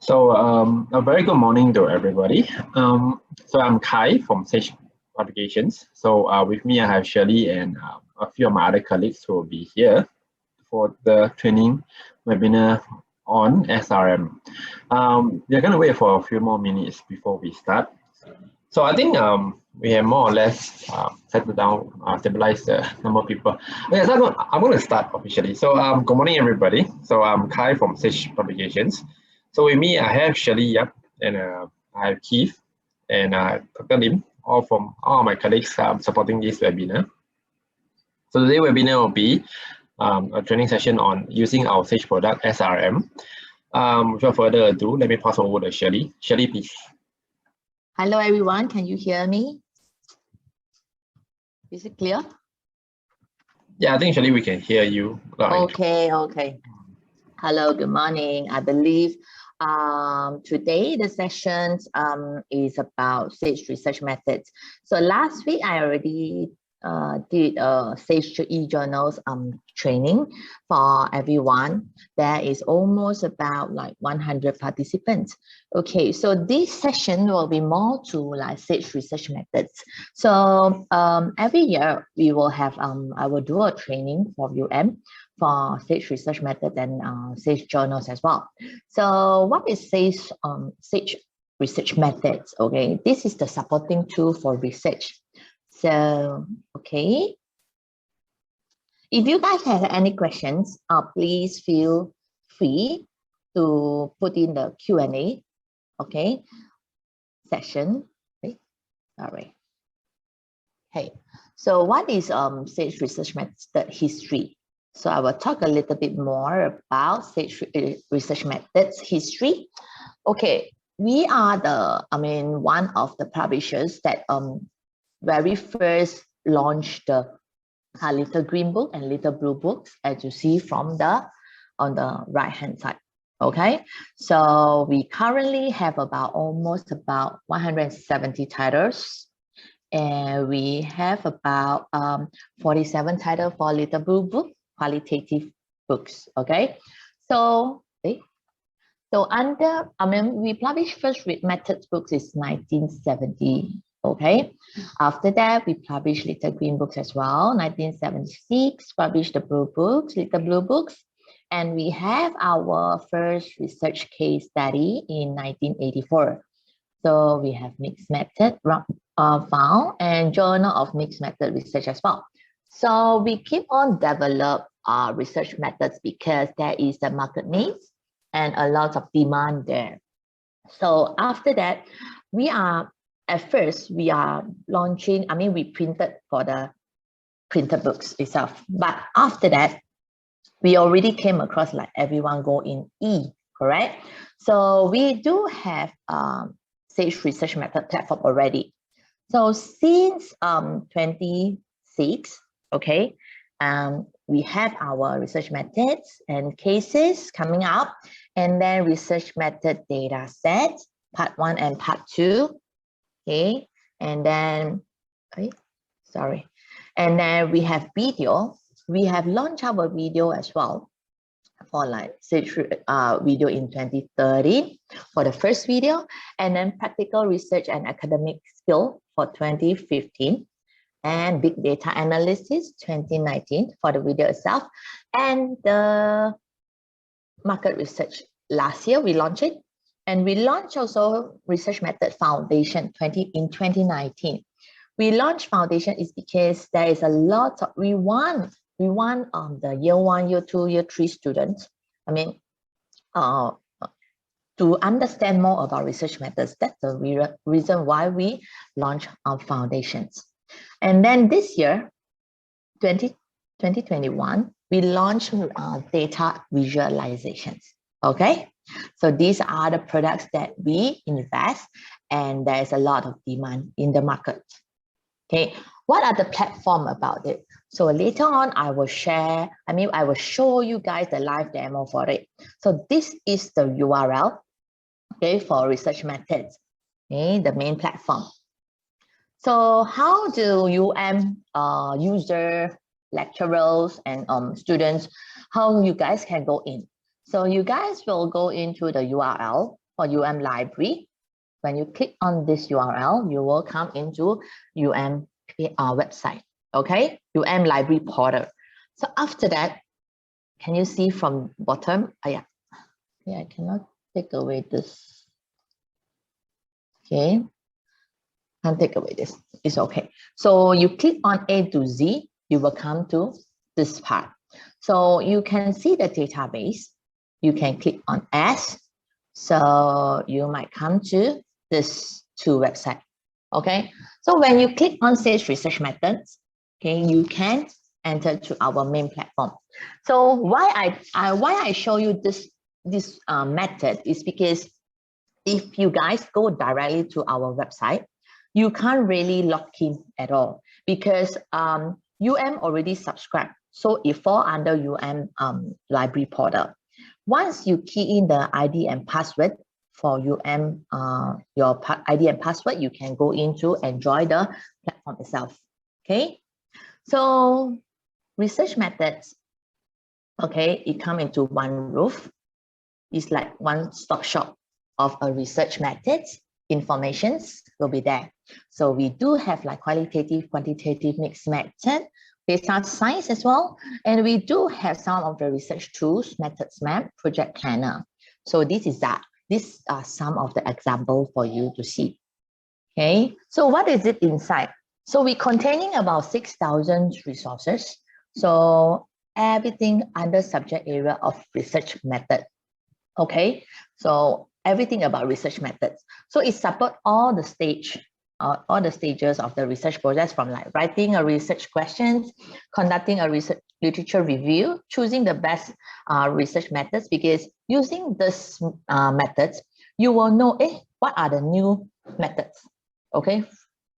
A very good morning to everybody. I'm Kai from Sage Publications. With me, I have Shirley and a few of my other colleagues who will be here for the training webinar on SRM. We're going to wait for a few more minutes before we start. So I think we have more or less settled down, stabilized the number of people. Okay, so I'm going to start officially. Good morning, everybody. I'm Kai from Sage Publications. So with me, I have Shirley Yap and I have Keith and Dr. Lim, all my colleagues supporting this webinar. So today's webinar will be a training session on using our Sage product SRM. Without further ado, let me pass over to Shirley. Shirley, please. Hello, everyone. Can you hear me? Is it clear? Yeah, I think Shirley, we can hear you. Okay. Hello, good morning. I believe today the session is about Sage research methods. So last week I already did a Sage e-journals training for everyone. There is almost about like 100 participants. Okay, so this session will be more to like Sage research methods. So every year we will have I will do a training for UM for Sage research method and Sage journals as well. So what is Sage research methods? Okay, this is the supporting tool for research. So, okay. If you guys have any questions, please feel free to put in the Q&A, okay, session. Okay. Sorry. Hey, so what is Sage research method history? So I will talk a little bit more about Sage research methods history. Okay, we are one of the publishers that very first launched the Little Green Book and Little Blue Books, as you see on the right hand side. Okay, so we currently have almost about 170 titles, and we have about 47 titles for Little Blue Book, qualitative books. Okay, so we published first read methods books is 1970. Okay, after that we published Little Green Books as well. 1976 published the Blue Books, Little Blue Books, and we have our first research case study in 1984. So we have mixed method found and Journal of Mixed Method Research as well. So we keep on develop research methods because there is the market needs and a lot of demand there. So after that, at first we are launching, we printed for the printed books itself. But after that, we already came across like everyone go in correct? So we do have Sage research method platform already. So since 26, okay, we have our research methods and cases coming up, and then research method data set, part 1 and part 2. Okay, and then, and then we have video. We have launched our video as well for like Sage video in 2013 for the first video, and then practical research and academic skill for 2015, and big data analysis 2019 for the video itself, and the market research last year we launched it. And we launched also Research Method Foundation in 2019. We launched Foundation is because there is a lot of, we want the year 1, year 2, year 3 students, to understand more about research methods. That's the reason why we launched our foundations. And then this year, 2021, we launched data visualizations. Okay, so these are the products that we invest, and there's a lot of demand in the market. Okay, what are the platform about it? So later on, I will share, I will show you guys the live demo for it. So this is the URL, okay, for research methods, okay, the main platform. So how do user, lecturers, and students, how you guys can go in? So you guys will go into the URL, for UM Library. When you click on this URL, you will come into UM website, okay? UM Library Portal. So after that, can you see from bottom? Yeah, I cannot take away this. Okay, can't take away this. It's okay. So you click on A to Z, you will come to this part. So you can see the database. You can click on S. So you might come to this two website. Okay. So when you click on Sage Research Methods, okay, you can enter to our main platform. So why I show you this method is because if you guys go directly to our website, you can't really log in at all because UM already subscribed. So it falls under UM library portal. Once you key in the ID and password for UM, your ID and password, you can go into and join the platform itself. Okay. So research methods, okay, it comes into one roof. It's like one stop shop of a research methods. Informations will be there. So we do have like qualitative, quantitative, mixed method, data science as well. And we do have some of the research tools, methods map, project planner. So this is that. These are some of the examples for you to see. Okay, so what is it inside? So we're containing about 6,000 resources. So everything under subject area of research method. Okay, so everything about research methods. So it supports all the stages of the research process, from like writing a research questions, conducting a research literature review, choosing the best research methods, because using this methods, you will know what are the new methods. Okay,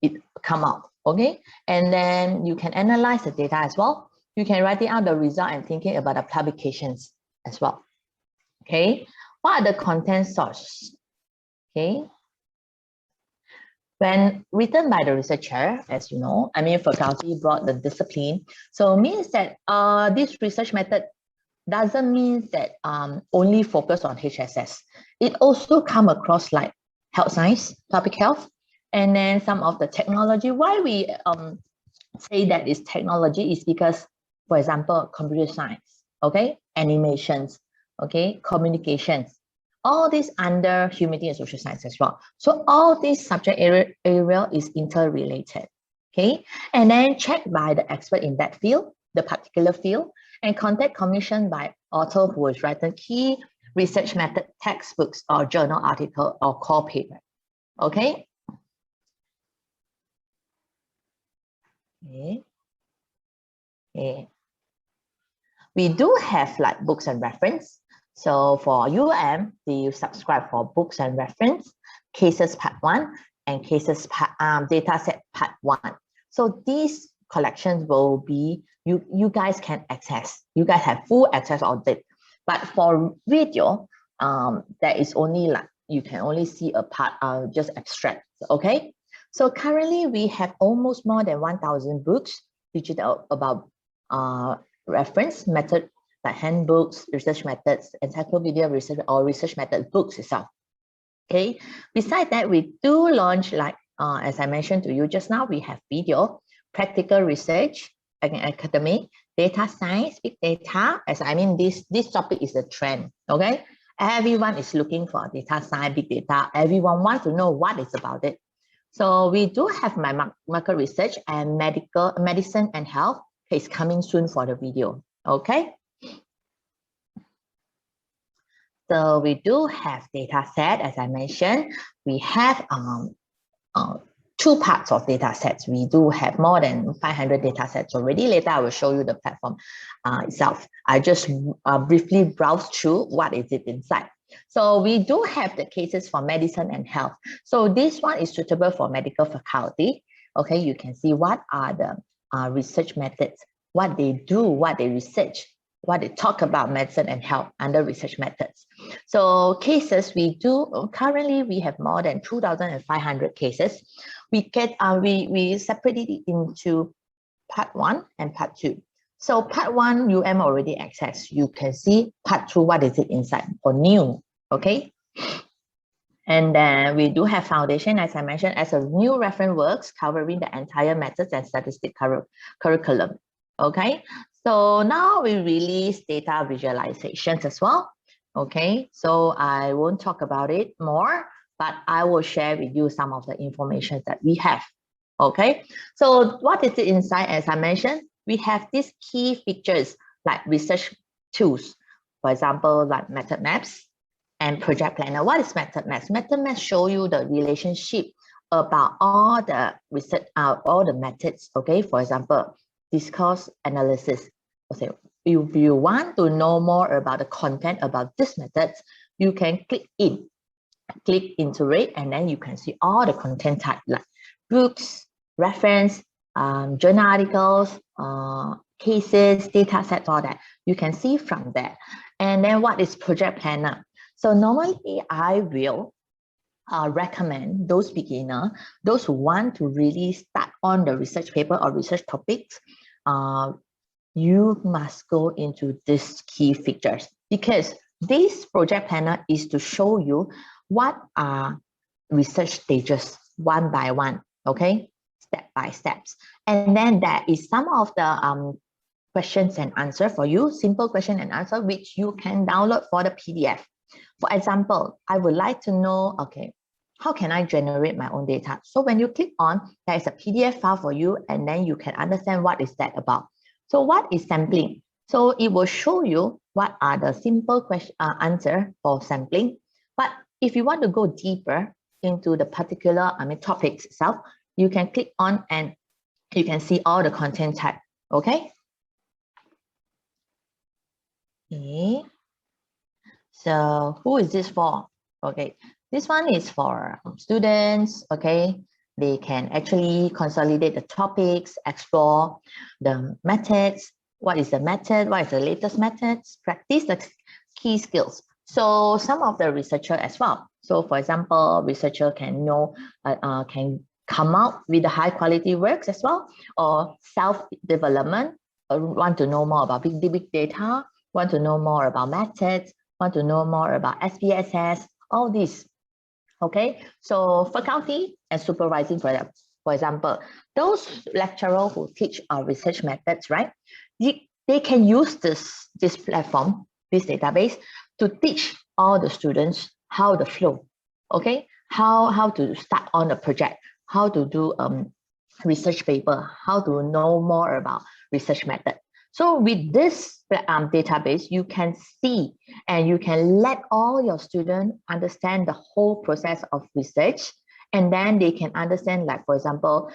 it come out. Okay, and then you can analyze the data as well. You can write out the result and thinking about the publications as well. Okay, what are the content sources? Okay, when written by the researcher, as you know, I mean, faculty brought the discipline. So it means that this research method doesn't mean that only focus on HSS. It also come across like health science, public health, and then some of the technology. Why we say that is technology is because, for example, computer science, okay, animations, okay, communications, all this under humanity and social science as well. So all this subject area is interrelated, okay, and then checked by the expert in that field, the particular field, and content commissioned by author who has written key research method textbooks or journal article or core paper. Okay. Okay. We do have like books and reference. So for UM, you subscribe for books and reference, cases part 1, and cases data set part 1. So these collections will be, you guys can access. You guys have full access on it. But for video, there is only like, you can only see a part, just extract, okay? So currently we have almost more than 1,000 books, digital about reference method, like handbooks, research methods, encyclopedia research or research method books itself. Okay. Besides that, we do launch like, as I mentioned to you just now, we have video, practical research, academic, data science, big data. As I mean, this topic is a trend. Okay. Everyone is looking for data science, big data. Everyone wants to know what is about it. So we do have my market research and medicine and health. It's coming soon for the video. Okay. So we do have data set, as I mentioned. We have 2 parts of data sets. We do have more than 500 data sets already. Later, I will show you the platform itself. I just briefly browse through what is it inside. So we do have the cases for medicine and health. So this one is suitable for medical faculty. Okay, you can see what are the research methods, what they do, what they research, what they talk about medicine and health under research methods. So cases, we do, currently we have more than 2,500 cases. We separate it into part 1 and part 2. So part 1, UM already access. You can see part 2, what is it inside for new, okay? And then we do have foundation, as I mentioned, as a new reference works covering the entire methods and statistic curriculum. Okay, so now we release data visualizations as well. Okay, so I won't talk about it more, but I will share with you some of the information that we have. Okay, so what is the insight? As I mentioned, we have these key features like research tools, for example, like method maps and project planner. What is method maps? Method maps show you the relationship about all the research, all the methods. Okay, for example, discourse analysis. Okay, if you want to know more about the content about this methods, you can click into it, and then you can see all the content type like books, reference, journal articles, cases, data sets, all that. You can see from there. And then what is project planner? So normally I will recommend those beginners, those who want to really start on the research paper or research topics, you must go into these key features, because this project planner is to show you what are research stages one by one, okay, step by steps. And then there is some of the questions and answer for you, simple question and answer, which you can download for the PDF. For example, I would like to know, okay, how can I generate my own data? So when you click on, there is a PDF file for you, and then you can understand what is that about. So what is sampling? So it will show you what are the simple question answer for sampling. But if you want to go deeper into the particular topics itself, you can click on and you can see all the content type. Okay. Okay. So who is this for? Okay, this one is for students. Okay, they can actually consolidate the topics, explore the methods. What is the method? What is the latest methods? Practice the key skills. So some of the researcher as well. So for example, researcher can know, can come out with the high quality works as well, or self-development, want to know more about big data, want to know more about methods, want to know more about SPSS, all this. Okay, so faculty and supervising for example, those lecturers who teach our research methods, right? They can use this platform, this database, to teach all the students how the flow, okay? How to start on a project, how to do research paper, how to know more about research method. So with this database, you can see and you can let all your students understand the whole process of research, and then they can understand, like for example,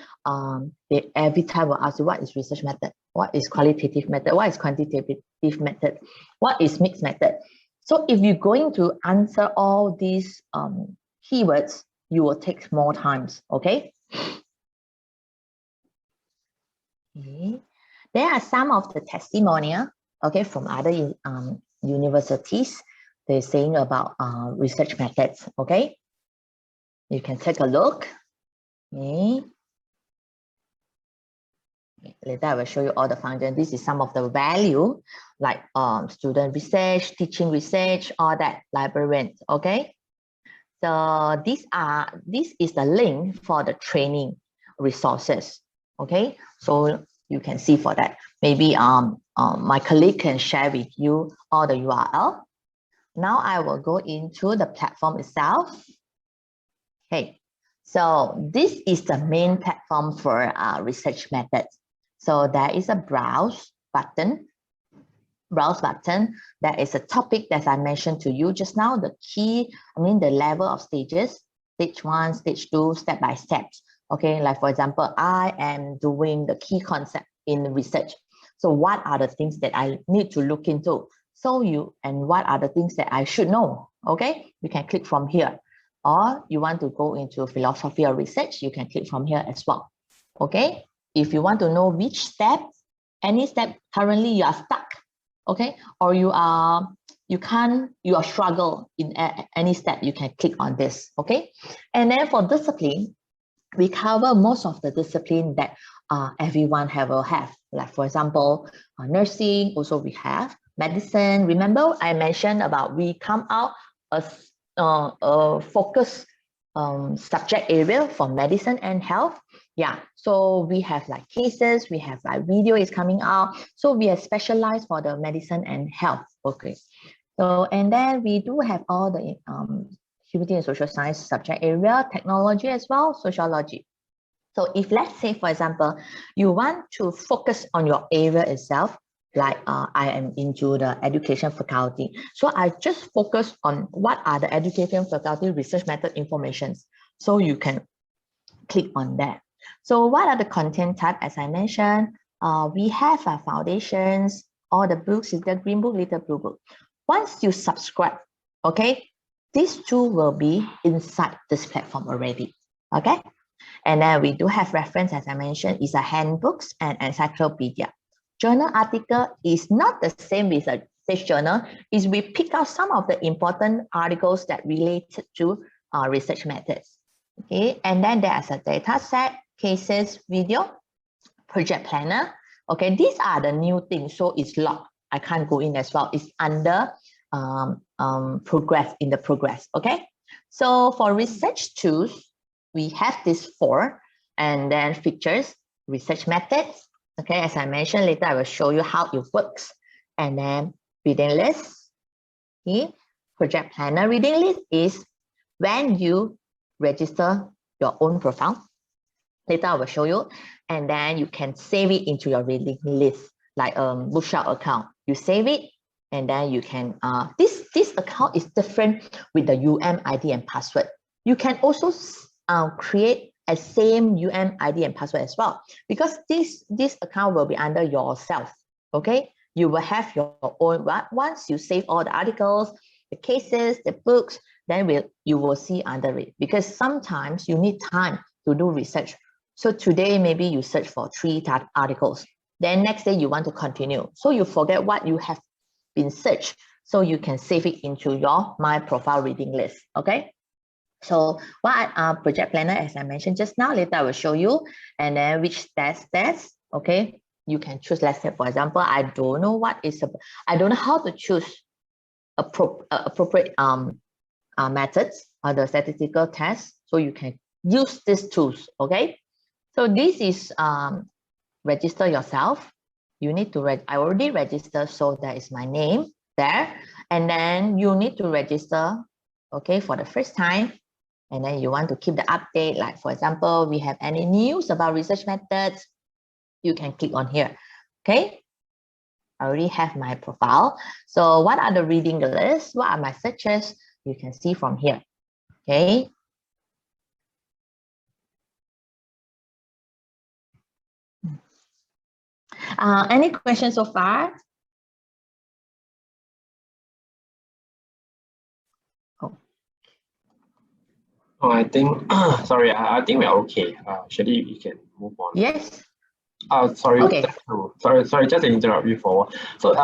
they every time will ask you, what is research method? What is qualitative method? What is quantitative method? What is mixed method? So if you're going to answer all these keywords, you will take more times, okay? Okay. There are some of the testimonial, okay, from other universities. They're saying about research methods, okay? You can take a look. Okay. Later I will show you all the functions. This is some of the value, like student research, teaching research, all that, librarians, okay? So this is the link for the training resources, okay? So you can see for that. Maybe my colleague can share with you all the URL. Now I will go into the platform itself. Okay, so this is the main platform for research methods. So there is a browse button. There is a topic that I mentioned to you just now, the key, the level of stages, stage 1, stage 2, step by step. Okay, like for example, I am doing the key concept in research. So what are the things that I need to look into? And what are the things that I should know? Okay, you can click from here. Or you want to go into philosophy or research, you can click from here as well. Okay, if you want to know which step, any step currently you are stuck, okay, or you are struggle in any step, you can click on this, okay? And then for discipline, we cover most of the discipline that everyone will have. Like for example, nursing, also we have medicine. Remember I mentioned about we come out focus subject area for medicine and health. Yeah, so we have like cases, we have like video is coming out. So we are specialized for the medicine and health. Okay. So, and then we do have all the humanity and social science subject area, technology as well, sociology. So if let's say, for example, you want to focus on your area itself, like I am into the education faculty. So I just focus on what are the education faculty research method informations. So you can click on that. So what are the content type? As I mentioned, we have foundations, all the books, little green book, little blue book. Once you subscribe, okay, these two will be inside this platform already, okay? And then we do have reference, as I mentioned, is a handbooks and encyclopedia. Journal article is not the same with a Sage journal, is we pick out some of the important articles that related to research methods. Okay, and then there's a data set, cases, video, project planner. Okay, these are the new things. So it's locked. I can't go in as well. It's under progress, in the progress. Okay, so for research tools, we have these 4, and then features, research methods. Okay, as I mentioned, later I will show you how it works. And then reading list. Okay, project planner. Reading list is when you register your own profile. Later I will show you, and then you can save it into your reading list, like bookshelf account. You save it, and then you can this account is different with the ID and password. You can also create a same ID and password as well, because this account will be under yourself. Okay, you will have your own. Once you save all the articles, the cases, the books, then you will see under it, because sometimes you need time to do research. So today maybe you search for 3 articles, then next day you want to continue, so you forget what you have been searched, so you can save it into your My Profile reading list. Okay, so what project planner, as I mentioned just now, later I will show you, and then which test. Okay, you can choose. Let's say, for example, I don't know what is I don't know how to choose appropriate methods or the statistical test, so you can use these tools. Okay, so this is register yourself. You need to I already registered, so that is my name there, and then you need to register, okay, for the first time. And then you want to keep the update, like for example, we have any news about research methods, you can click on here. Okay, I already have my profile. So what are the reading lists? What are my searches? You can see from here. Okay. Any questions so far? Oh, I think, sorry, I think we're okay. Actually, we can move on. Yes. Sorry, okay. sorry, just to interrupt you for. So,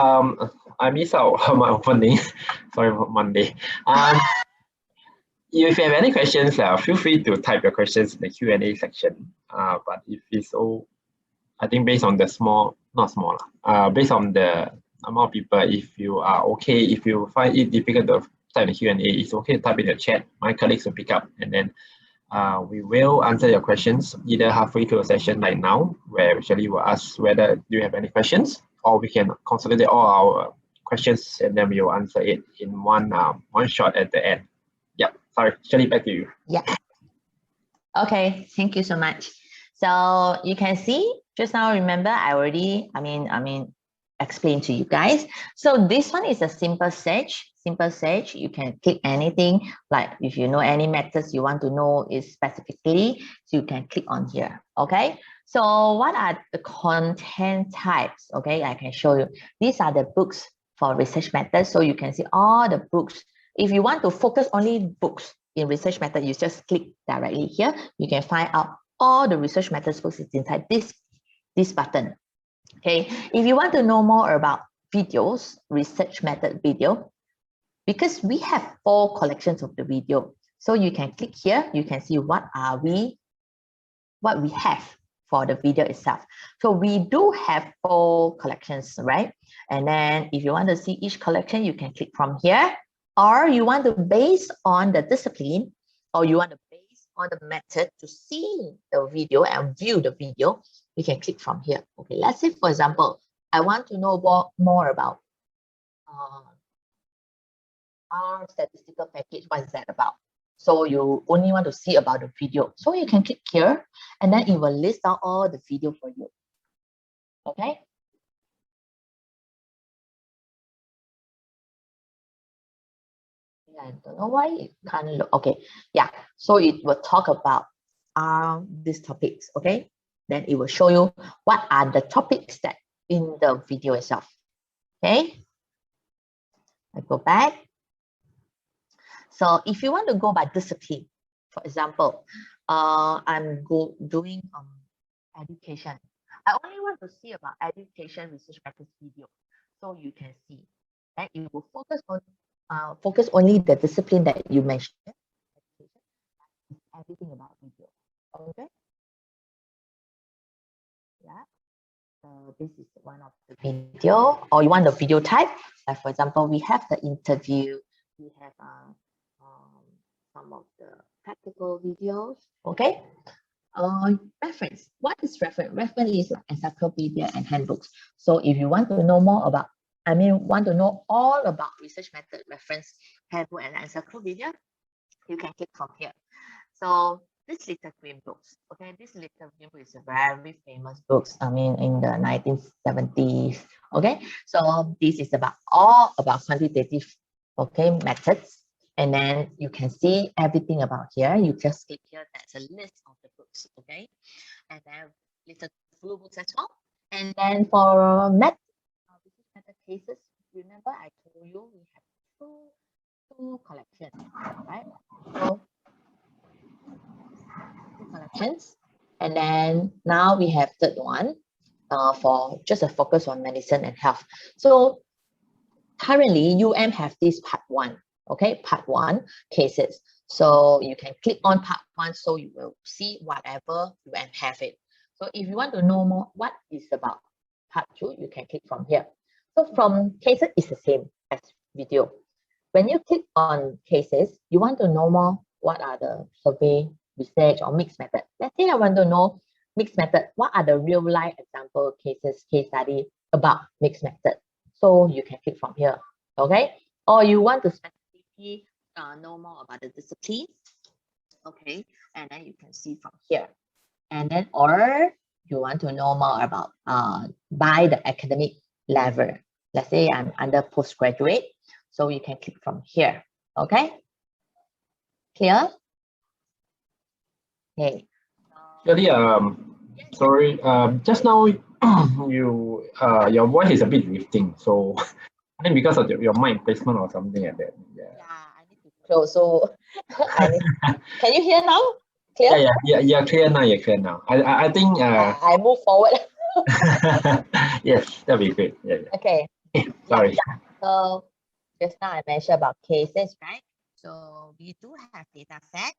I missed out my opening. Sorry for Monday. If you have any questions, feel free to type your questions in the Q&A section. But if it's all, I think based on the based on the amount of people, if you are okay, if you find it difficult to type the Q&A, it's okay to type in the chat. My colleagues will pick up, and then we will answer your questions either halfway through a session like now, where actually we'll ask whether you have any questions, or we can consolidate all our questions and then we will answer it in one shot at the end. Yeah, sorry, Shirley, back to you. Yeah. Okay, thank you so much. So you can see just now, remember, I already, explained to you guys. So this one is a simple search. You can click anything, like if you know any methods you want to know is specifically, so you can click on here. Okay, so what are the content types? Okay, I can show you. These are the books for research methods. So you can see all the books. If you want to focus only books in research method, you just click directly here. You can find out all the research methods books is inside this button. Okay, if you want to know more about videos, research method video, because we have 4 collections of the video, so you can click here. You can see what we have for the video itself. So we do have 4 collections, right? And then if you want to see each collection, you can click from here. or you want to base on the discipline, or you want to base on the method to see the video and view the video, you can click from here. Okay, let's say, for example, I want to know more about our statistical package. What is that about? So you only want to see about the video. So you can click here, and then it will list out all the video for you. Okay. I don't know why it can't look. Okay, yeah. So it will talk about these topics. Okay, then it will show you what are the topics that in the video itself. Okay, I go back. So if you want to go by discipline, for example, I'm doing education. I only want to see about education research methods video, so you can see that it will focus only the discipline that you mentioned. Everything about video. Okay. Yeah. So this is one of the video, or you want the video type. Like for example, we have the interview. We have some of the practical videos. Okay. Reference. What is reference? Reference is like encyclopedia and handbooks. So if you want to know more about, want to know all about research method, reference, handbook, and encyclopedia, you can click from here. So this Little Green Books, okay, this Little Green Book is a very famous books. In the 1970s. Okay, so this is all about quantitative, okay, methods. And then you can see everything about here. You just click here. That's a list of the books, okay, and then Little Blue Books as well. And then for method cases, remember I told you we have two collections, right? So collections, and then now we have third one for just a focus on medicine and health. So currently have this part one, okay, part one cases. So you can click on part one, so you will see whatever have it. So if you want to know more what is about part two, you can click from here. So from cases is the same as video. When you click on cases, you want to know more what are the survey, research, or mixed method. Let's say I want to know mixed method. What are the real life example cases, case study about mixed method? So you can click from here, okay? Or you want to specifically know more about the discipline, okay? And then you can see from here. And then, or you want to know more about by the academic level. Let's say I'm under postgraduate, so you can click from here, okay? Clear? Okay. Shirley, sorry, just now your voice is a bit drifting, so I think because of your mic placement or something like that. Yeah, I need to close. So can you hear now? Clear? Yeah, clear now. You're clear now. I think. I move forward. Yes, that'd be great. Yeah. Okay. Sorry. Yeah. So just now I mentioned about cases, right? So we do have data sets.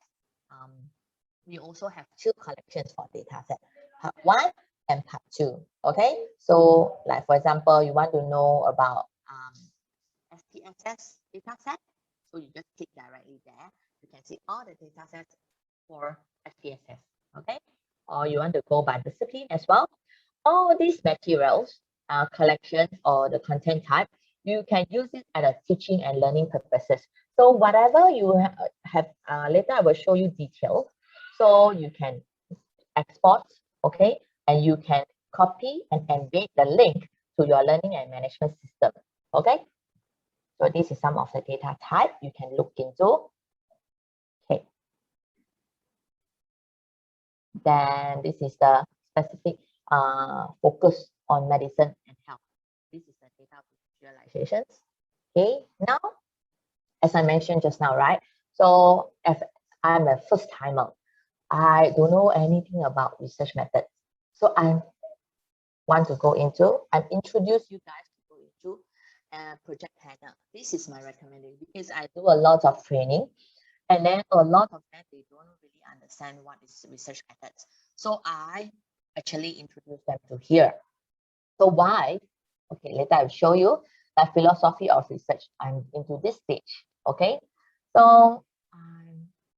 We also have two collections for data set, part one and part two. Okay. So like for example, you want to know about SPSS data set. So you just click directly there. You can see all the data sets for SPSS. Okay. Or you want to go by discipline as well. All these materials, collection or the content type, you can use it as a teaching and learning purposes. So whatever you have, later I will show you details. So you can export, okay, and you can copy and embed the link to your learning and management system, okay. So this is some of the data type you can look into. Okay. Then this is the specific focus on medicine and health. This is the data visualizations. Okay, now, as I mentioned just now, right? So if I'm a first timer, I don't know anything about research methods. So I want to go into and introduce you guys to go into project planner. This is my recommendation because I do a lot of training, and then a lot of them they don't really understand what is research methods. So I actually introduce them to here. So why? Okay, later I'll show you the philosophy of research. I'm into this stage. Okay, so I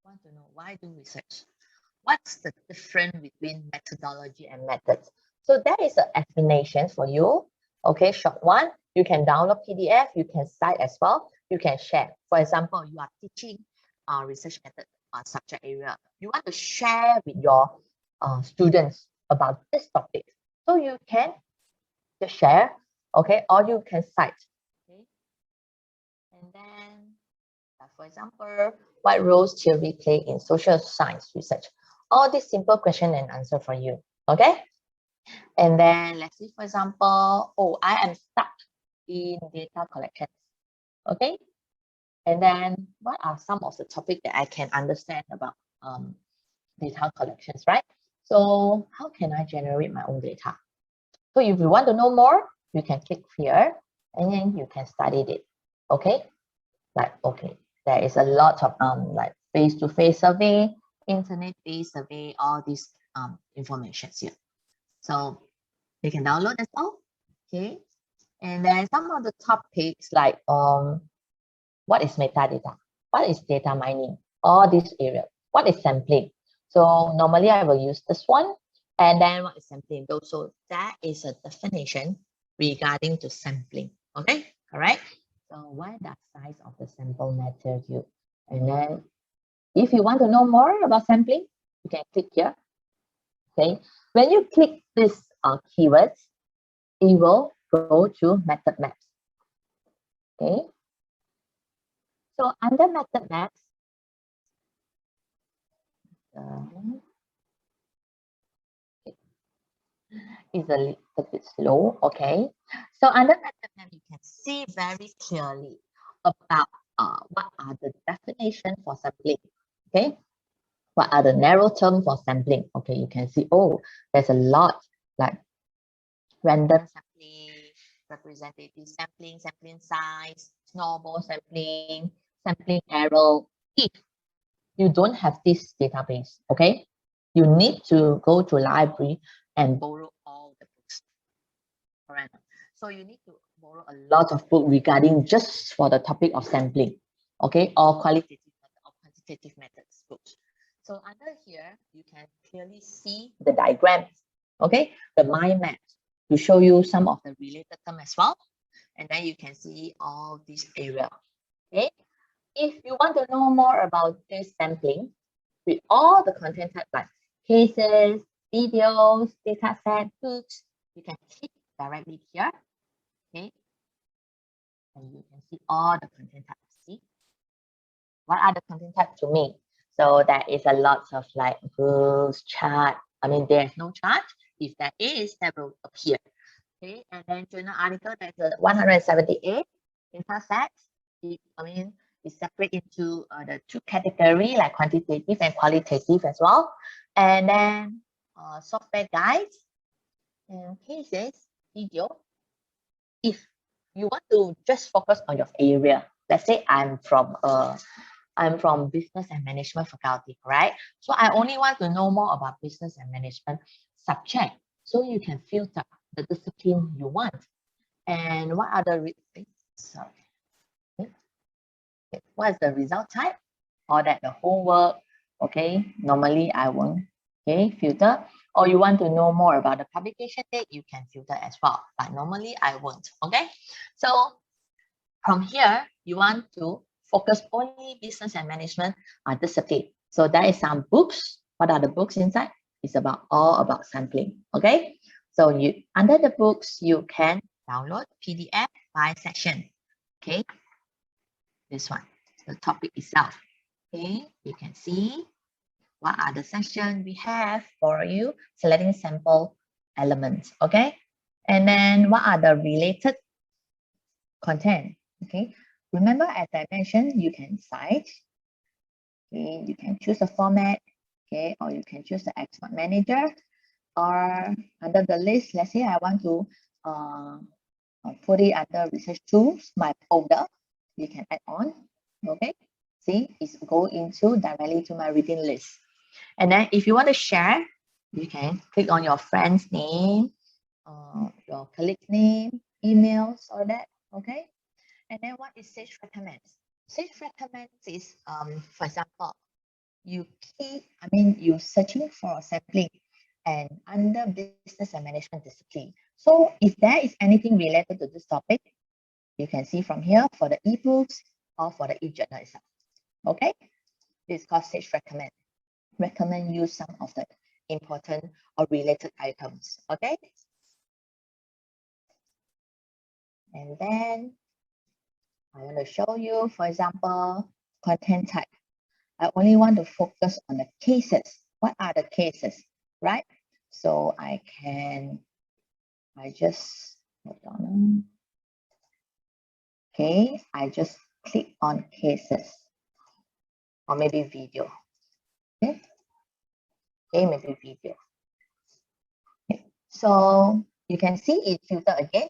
want to know, why do research? What's the difference between methodology and methods? So there is an explanation for you. Okay, short one. You can download PDF, you can cite as well, you can share. For example, you are teaching research method subject area. You want to share with your students about this topic. So you can just share, okay, or you can cite. Okay. And then, for example, what roles theory play in social science research? All these simple question and answer for you, okay? And then let's see, for example, oh, I am stuck in data collection, okay? And then what are some of the topics that I can understand about data collections, right? So how can I generate my own data? So if you want to know more, you can click here and then you can study it, okay? Like, okay, there is a lot of like face-to-face survey, internet-based survey, all these information here. So you can download as well, okay? And then some of the topics like what is metadata? What is data mining? All these areas. What is sampling? So normally I will use this one. And then what is sampling? So that is a definition regarding to sampling. Okay, all right. So why does size of the sample matter to you? And then if you want to know more about sampling, you can click here. Okay, when you click this keywords, it will go to method maps. Okay, so under method maps, is a little bit slow. Okay, so under method map, you can see very clearly about what are the definition for sampling. Okay, what are the narrow term for sampling? Okay, you can see, oh, there's a lot like random sampling, representative sampling, sampling size, snowball sampling, sampling error. If you don't have this database, okay, you need to go to library and borrow all the books. All right. So you need to borrow a lot of book regarding just for the topic of sampling, okay, or qualitative or quantitative methods books. So under here, you can clearly see the diagrams, okay, the mind maps to show you some of the related terms as well. And then you can see all these areas, okay. If you want to know more about this sampling with all the content types like cases, videos, data set, books, you can click directly here, okay, and you can see all the content types. See, what are the content types to me? So there is a lot of like books, chart. I mean, there's no chart. If there is, that will appear. Okay, and then journal article, there's a 178 data sets. It's separate into the two categories like quantitative and qualitative as well. And then software guides and cases, video. If you want to just focus on your area, let's say I'm from business and management faculty, right? So I only want to know more about business and management subject. So you can filter the discipline you want. And what are the what is the result type? Or that the homework, okay, normally I won't, okay, filter. Or you want to know more about the publication date, you can filter as well, but normally I won't, okay. So from here, you want to focus only business and management discipline. So there is some books. What are the books inside? It's all about sampling, okay. So you under the books, you can download PDF by section, okay. This one, the topic itself. Okay, you can see what are the sections we have for you, selecting sample elements, okay? And then what are the related content, okay? Remember, as I mentioned, you can cite, okay? You can choose a format, okay? Or you can choose the export manager, or under the list, let's say I want to put it under research tools, my folder, you can add on, okay? See, it's go into directly to my reading list. And then if you want to share, you can click on your friend's name, your colleague's name, emails, or that, okay? And then what is Sage recommends? Sage recommends is, for example, you searching for sampling and under business and management discipline. So if there is anything related to this topic, you can see from here for the ebooks or for the e-journal itself. Okay, this is called Sage recommend. Recommend use some of the important or related items. Okay, and then I want to show you, for example, content type. I only want to focus on the cases. What are the cases, right? So I just, hold on. Okay, I just click on cases or maybe video. Okay, maybe video. Okay. So you can see it filter again.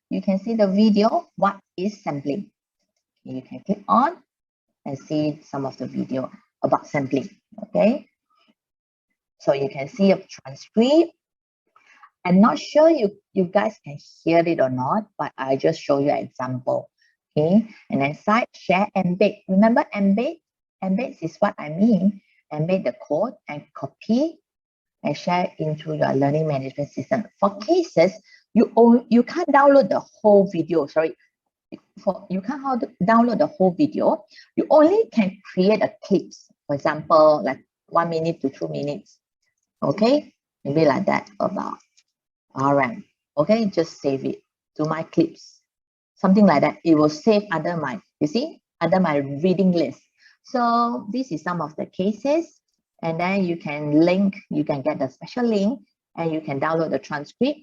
You can see the video, what is sampling. Okay, you can click on and see some of the video about sampling. Okay, so you can see a transcript. I'm not sure you guys can hear it or not, but I just show you an example. Okay, and then side share embed. Remember embed? Embed is what I mean. Embed the code and copy and share into your learning management system. For cases, you can't download the whole video. Sorry, you can't download the whole video. You only can create a clips. For example, like 1 minute to 2 minutes. Okay, maybe like that about. RM. Okay, just save it to my clips, something like that. It will save under my, you see, under my reading list. So this is some of the cases, and then you can link, you can get the special link, and you can download the transcript.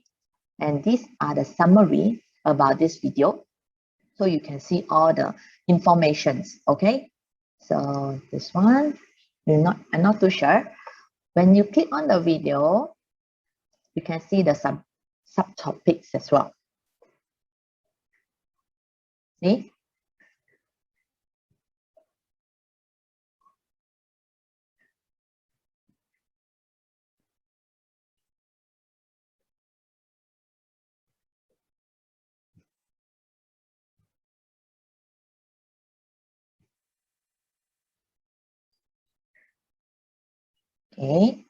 And these are the summary about this video, so you can see all the informations. Okay, so this one, I'm not too sure. When you click on the video, you can see the subtopics as well. See? Okay.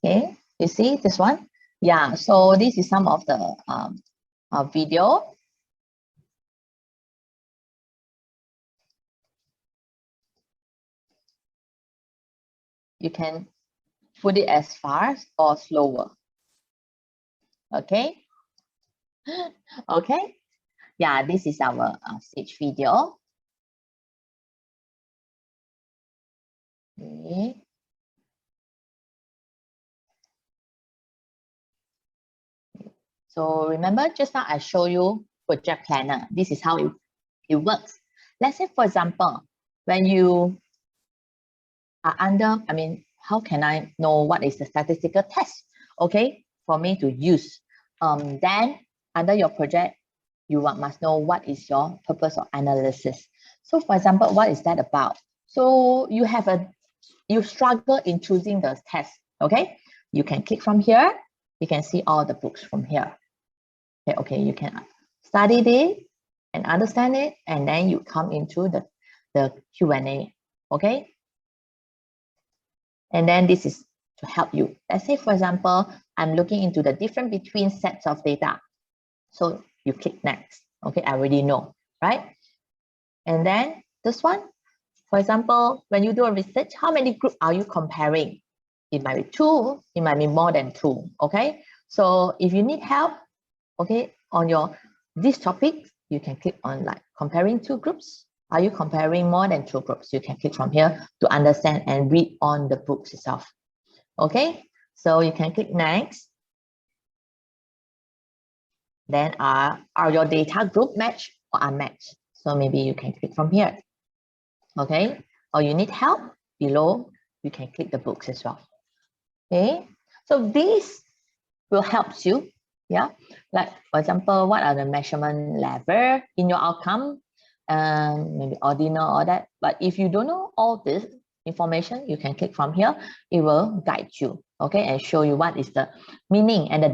Okay, you see this one? Yeah, so this is some of the video. You can put it as fast or slower. Okay. Okay. Yeah, this is our Sage video. Okay. So remember just now I show you project planner. This is how it works. Let's say, for example, when you are under, how can I know what is the statistical test? Okay, for me to use. Then under your project, you must know what is your purpose of analysis. So for example, what is that about? So you struggle in choosing the test. Okay, you can click from here. You can see all the books from here. Okay, you can study it and understand it, and then you come into the Q&A. Okay, and then this is to help you. Let's say, for example, I'm looking into the difference between sets of data. So you click next. Okay, I already know, right? And then this one, for example, when you do a research, how many groups are you comparing? It might be 2, it might be more than 2. Okay, so if you need help, okay, on this topic, you can click on like comparing 2 groups. Are you comparing more than 2 groups? You can click from here to understand and read on the books itself. Okay, so you can click next. Then are your data group matched or unmatched? So maybe you can click from here. Okay, or you need help below, you can click the books as well. Okay, so this will help you. Yeah, like for example, what are the measurement level in your outcome? Maybe ordinal or that. But if you don't know all this information, you can click from here. It will guide you, okay, and show you what is the meaning and the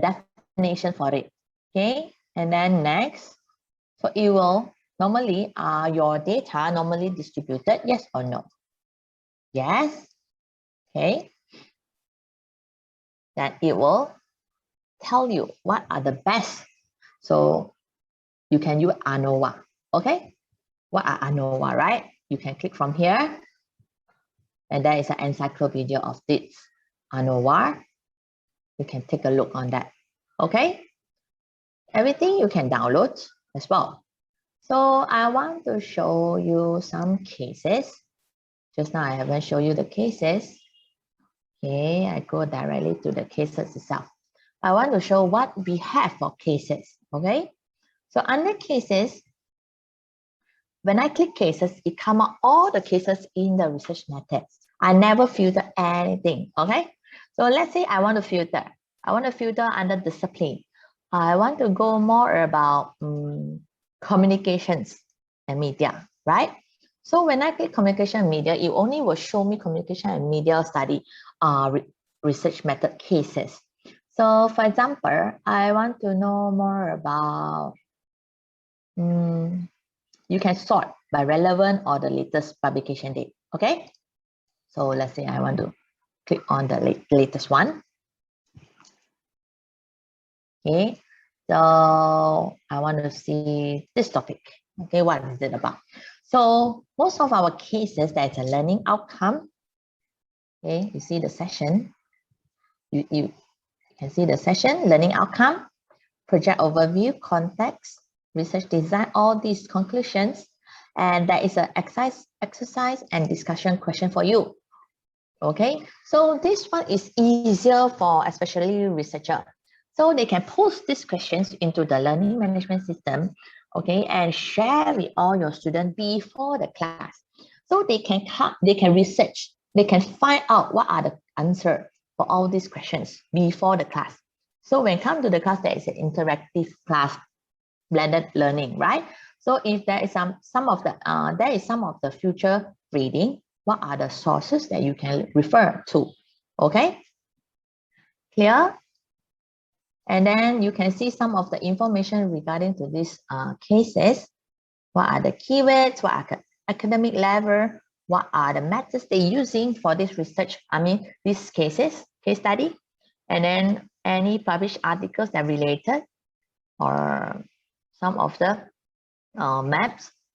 definition for it. Okay, and then next, so it will Normally, are your data normally distributed? Yes or no? Yes. Okay. Then it will tell you what are the best. So you can use ANOVA. Okay. What are ANOVA, right? You can click from here. And there is an encyclopedia of this ANOVA. You can take a look on that. Okay. Everything you can download as well. So I want to show you some cases. Just now I haven't shown you the cases. Okay, I go directly to the cases itself. I want to show what we have for cases. Okay, so under cases, when I click cases, it comes up all the cases in the research methods. I never filter anything. Okay, so let's say I want to filter. I want to filter under discipline. I want to go more about communications and media, right? So when I click communication and media, it only will show me communication and media study research method cases. So for example, I want to know more about, you can sort by relevant or the latest publication date, okay? So let's say I want to click on the latest one. Okay, so I want to see this topic. Okay, what is it about? So most of our cases, there's a learning outcome. Okay, you see the session. You can see the session, learning outcome, project overview, context, research design, all these conclusions. And there is an exercise and discussion question for you. Okay, so this one is easier for especially researcher. So they can post these questions into the learning management system, okay, and share with all your students before the class. So they can research, they can find out what are the answers for all these questions before the class. So when come to the class, there is an interactive class, blended learning, right? So if there is some of the future reading, what are the sources that you can refer to? Okay, clear? And then you can see some of the information regarding to these cases. What are the keywords? What are the academic level? What are the methods they're using for this research? These cases, case study. And then any published articles that are related, or some of the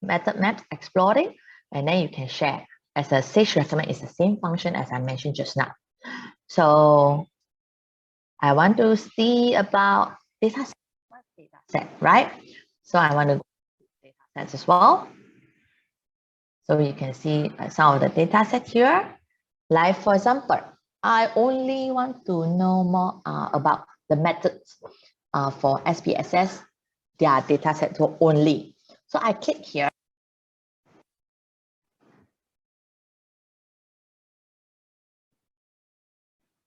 method maps exploring, and then you can share. As a Sage recommend, it's the same function as I mentioned just now. So I want to see about data set, right? So I want to go to data sets as well. So you can see some of the data set here. Like for example, I only want to know more about the methods for SPSS, their data set only. So I click here.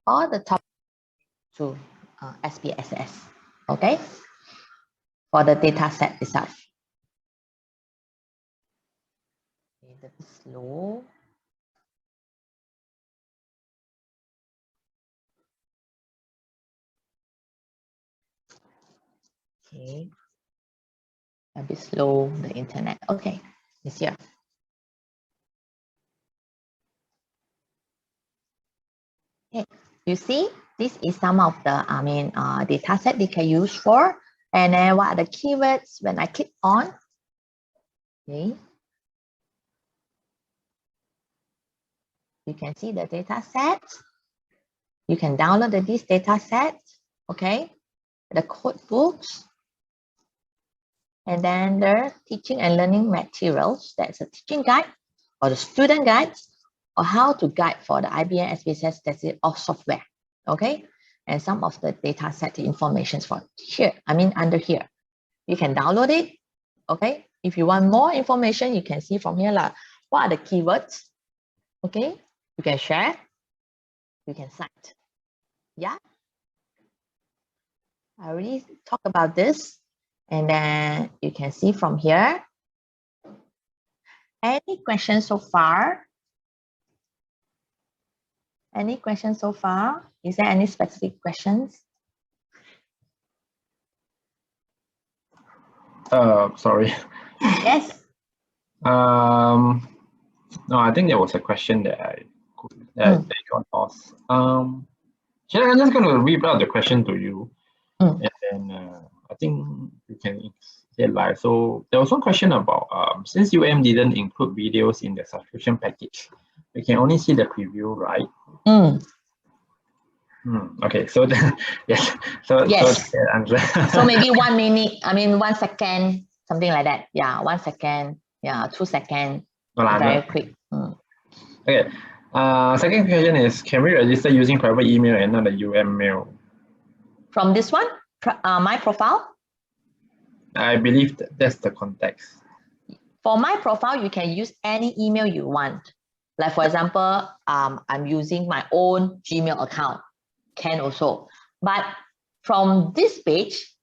All the top to SPSS, okay, for the data set itself. Okay, a bit slow. Okay, a bit slow, the internet. Okay, it's here. Okay, you see, this is some of the data set they can use for. And then what are the keywords when I click on? Okay, you can see the data set. You can download this data set. Okay, the code books. And then the teaching and learning materials. That's a teaching guide or the student guides, or how to guide for the IBM SPSS, that's it, of software. Okay, and some of the data set information for here, under here. You can download it. Okay, if you want more information, you can see from here what are the keywords. Okay, you can share, you can cite. Yeah, I already talked about this. And then you can see from here. Any questions so far? Any questions so far? Is there any specific questions? Sorry. Yes. No, I think there was a question that I got lost. I'm just going to read out the question to you, and then I think you can say live. So there was one question about since UM didn't include videos in the subscription package, we can only see the preview, right? Okay, so then, yes. So Yes. So, answer. So maybe 1 minute, 1 second, something like that. Yeah, 1 second. Yeah, 2 seconds. Very quick. Okay. Second question is, can we register using private email and not a UM mail? From this one, my profile? I believe that's the context. For my profile, you can use any email you want. Like for example, I'm using my own Gmail account, can also. But from this page,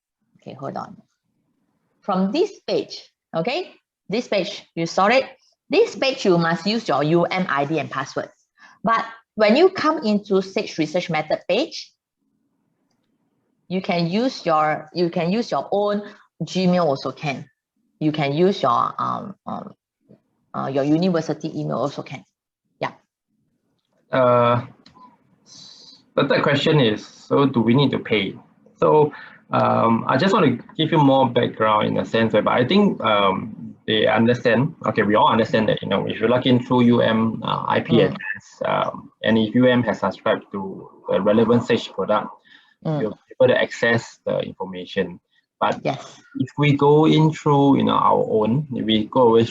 okay, hold on. From this page, okay, this page, you saw it. This page, you must use your UM ID and password. But when you come into Sage Research Method page, you can use your own Gmail also can. You can use your university email also can. Yeah. The third question is, so do we need to pay? So I just want to give you more background in a sense, but I think they understand. Okay, we all understand that, if you log in through UM IP address, and if UM has subscribed to the relevant Sage product, you'll be able to access the information. But yes, if we go in through our own, if we go away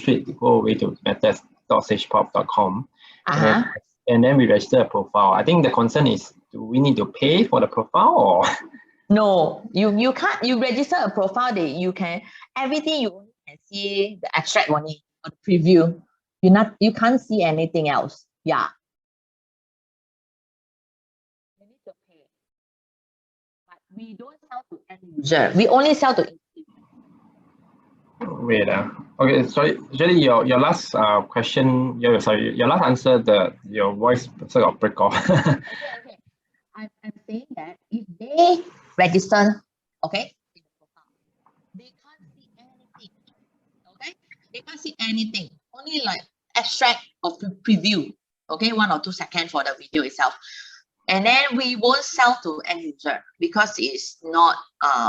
to methods.sagepop.com, and then we register a profile. I think the concern is, do we need to pay for the profile or? No, you can't. You register a profile that you can, everything you only can see the abstract only or the preview. You can't see anything else. Yeah. You need to pay. But we don't sell to end user. We only sell to. Wait, okay, sorry. Actually, your last question, your last answer, your voice sort of break off. Okay. I'm saying that if they register, okay, they can't see anything. Okay, they can't see anything. Only like abstract of preview. Okay, 1 or 2 seconds for the video itself. And then we won't sell to end user because it's not,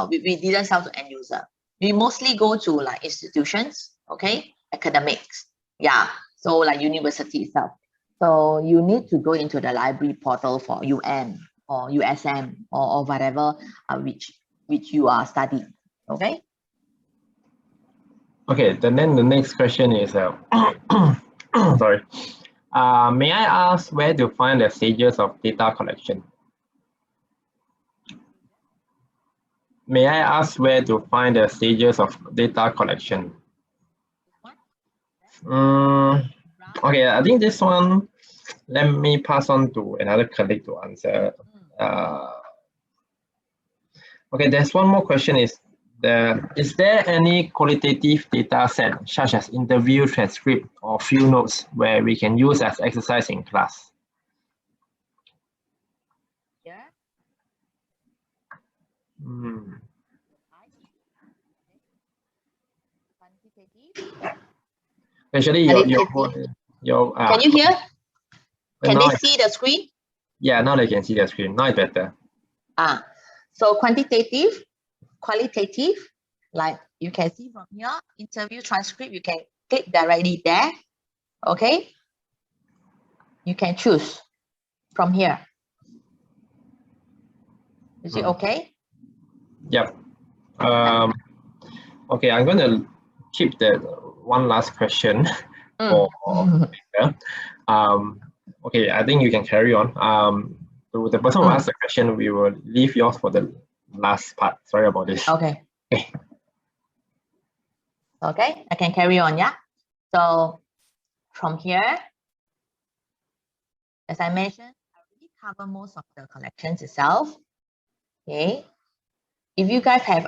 we didn't sell to end user. We mostly go to like institutions, okay, academics. Yeah, so like university itself. So you need to go into the library portal for UM or USM or whatever which you are studying, okay? Okay, then the next question is, sorry. May I ask where to find the stages of data collection? May I ask where to find the stages of data collection? Okay, I think this one, let me pass on to another colleague to answer. Okay, there's one more question is there any qualitative data set such as interview transcript or field notes where we can use as exercise in class? Yeah. Actually, can you hear? Can they see the screen? Yeah, now they can see the screen. Now it's better. So quantitative, qualitative, like you can see from here, interview transcript, you can click directly there. Okay. You can choose from here. Is it okay? Yep. Okay, I'm going to keep that one last question for later. Okay, I think you can carry on. To the person who asked the question, we will leave yours for the last part. Sorry about this. Okay. Okay, I can carry on, yeah? So from here, as I mentioned, I already cover most of the collections itself. Okay. If you guys have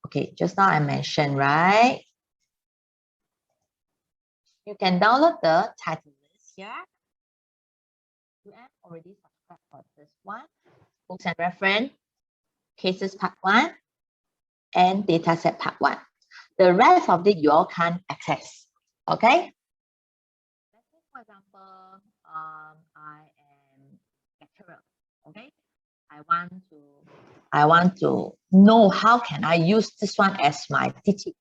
okay, just now I mentioned, right? You can download the title list here. You have already subscribed for this one, books and reference, cases part 1, and dataset part 1. The rest of it you all can't access. Okay. Let's say, for example, I am lecturer. Okay. I want to know how can I use this one as my teaching.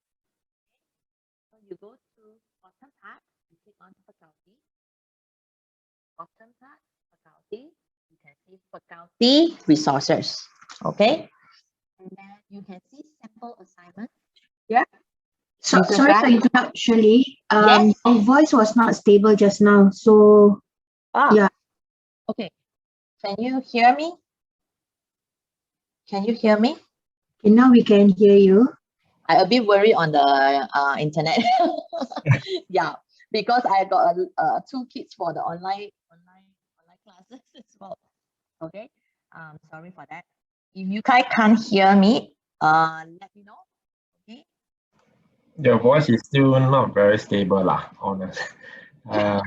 So you go to bottom part, you click on faculty. Bottom part, faculty. You can see faculty resources. Okay. And then you can see sample assignment. Yeah. So, sorry to interrupt, Shirley. Yes. Your voice was not stable just now. So, yeah. Okay. Can you hear me? Can you hear me? Okay, now we can hear you. I a bit worried on the internet. Yeah, because I got two kids for the online classes as well. Okay. Sorry for that. If you guys can't hear me, let me know. Okay. Your voice is still not very stable, lah, honest. Can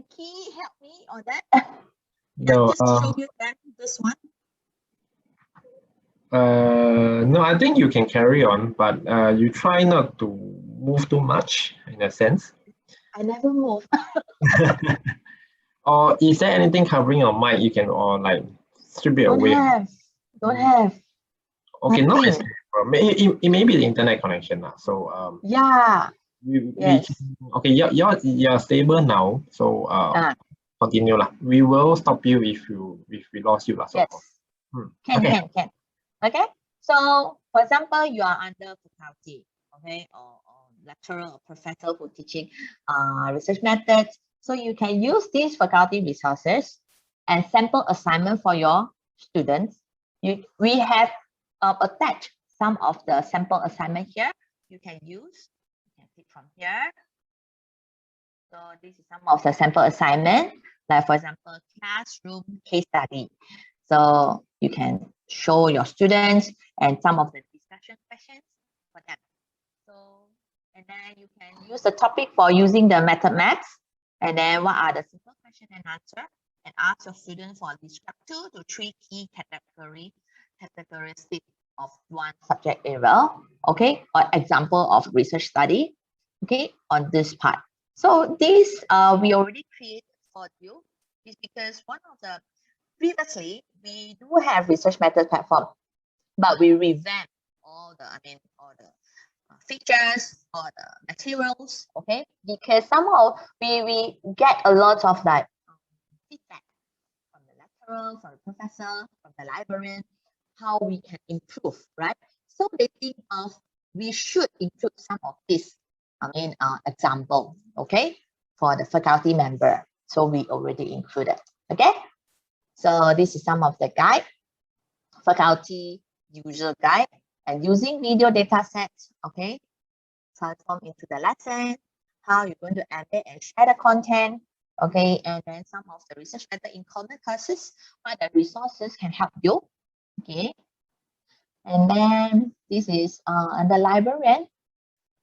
Key help me on that? No, Just show you that this one. no, I think you can carry on, but you try not to move too much in a sense. I never move. Or is there anything covering your mic? You can or like strip it away. Don't have. Okay, no, Nothing. it may be the internet connection now. So Yeah. we can, okay, you're stable now. So continue lah. We will stop you if we lost you lah. So Yes. Can. Okay. So for example, you are under faculty, okay, or lecturer or professor who teaching research methods. So you can use these faculty resources and sample assignment for your students. We have attached some of the sample assignment here. You can use. You can click from here. So this is some of the sample assignment, like for example, classroom case study. So you can show your students and some of the discussion questions for them. So, and then you can use the topic for using the method maps. And then what are the simple question and answer? And ask your students for describe 2 to 3 key characteristics of one subject area. Okay, or example of research study. Okay, on this part. So this we already created for you is because one of the previously we do have research method platform, but we revamp all the features or the materials. Okay, because somehow we get a lot of like feedback from the lecturer, from the professor, from the librarian, how we can improve, right? So they think of we should include some of this. Example, okay, for the faculty member. So we already included. Okay, so this is some of the guide, faculty user guide, and using video data sets. Okay, transform into the lesson, how you're going to embed and share the content. Okay, and then some of the research method in common classes, what the resources can help you. Okay, and then this is the librarian.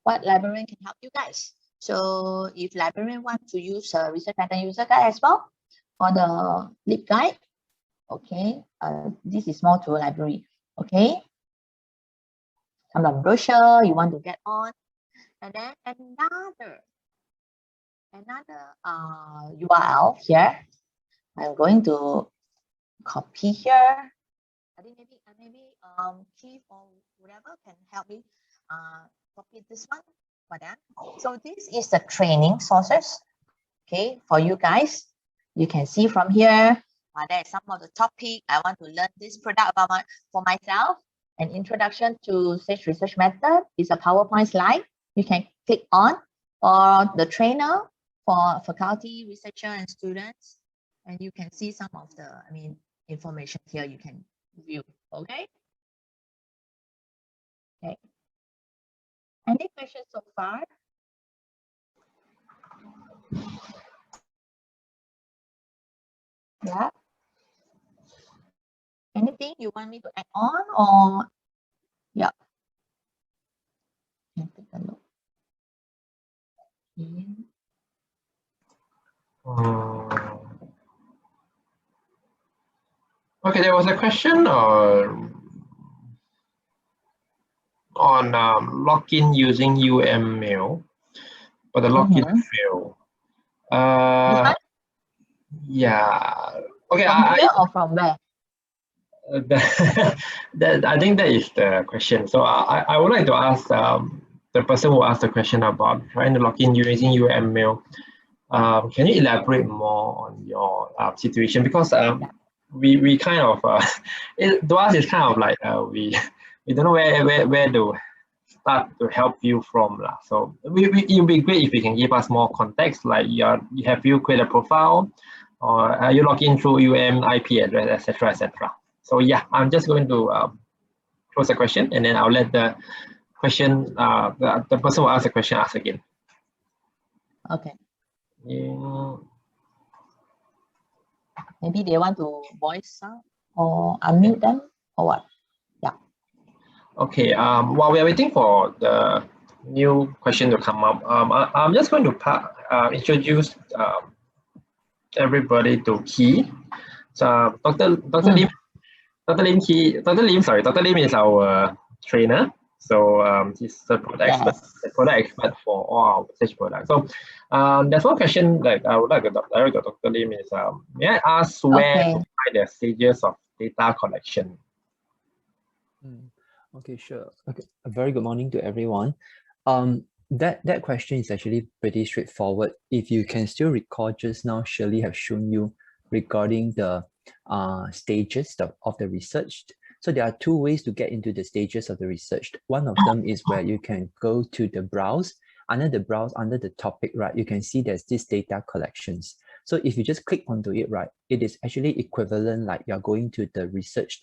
What librarian can help you guys. So if librarian want to use a research method user guide as well, or the lib guide, okay, this is more to library, okay. Some of brochure you want to get on, and then another URL here. I'm going to copy here. I think maybe Keith or whatever can help me copy this one for them. So this is the training sources, okay, for you guys. You can see from here, there is some of the topic. I want to learn this product about for myself. An introduction to SAGE research method is a PowerPoint slide. You can click on, or the trainer for faculty, researcher, and students. And you can see some of the, information here you can view, okay? Okay. Any questions so far? Yeah. Anything you want me to add on, or yeah? Take a look. Okay, there was a question on login using UMail, but the login failed. Yeah. Okay. From here or from where? I think that is the question. So I would like to ask the person who asked the question about trying to log in using UMail. Can you elaborate more on your situation? Because we kind of to us it's kind of like we don't know where to start to help you from lah. So it would be great if you can give us more context, like have you created a profile, or are you logged in through IP address, etc., etc. So yeah, I'm just going to close the question, and then I'll let the question the person who asked the question ask again. Okay. Yeah. Maybe they want to voice out or unmute them or what? Yeah. Okay. While we are waiting for the new question to come up, I'm just going to introduce everybody to Key. So Dr. Lim. Dr. Lim is our trainer. So he's the product expert for all our research products. So there's one question that I would like to direct to Dr. Lim is, may I ask where to find the stages of data collection? Okay, sure. Okay, a very good morning to everyone. That question is actually pretty straightforward. If you can still recall, just now Shirley have shown you regarding the stages of the research. So there are two ways to get into the stages of the research. One of them is where you can go to the browse. Under the browse, under the topic, right, you can see there's this data collections. So if you just click onto it, right, it is actually equivalent like you're going to the research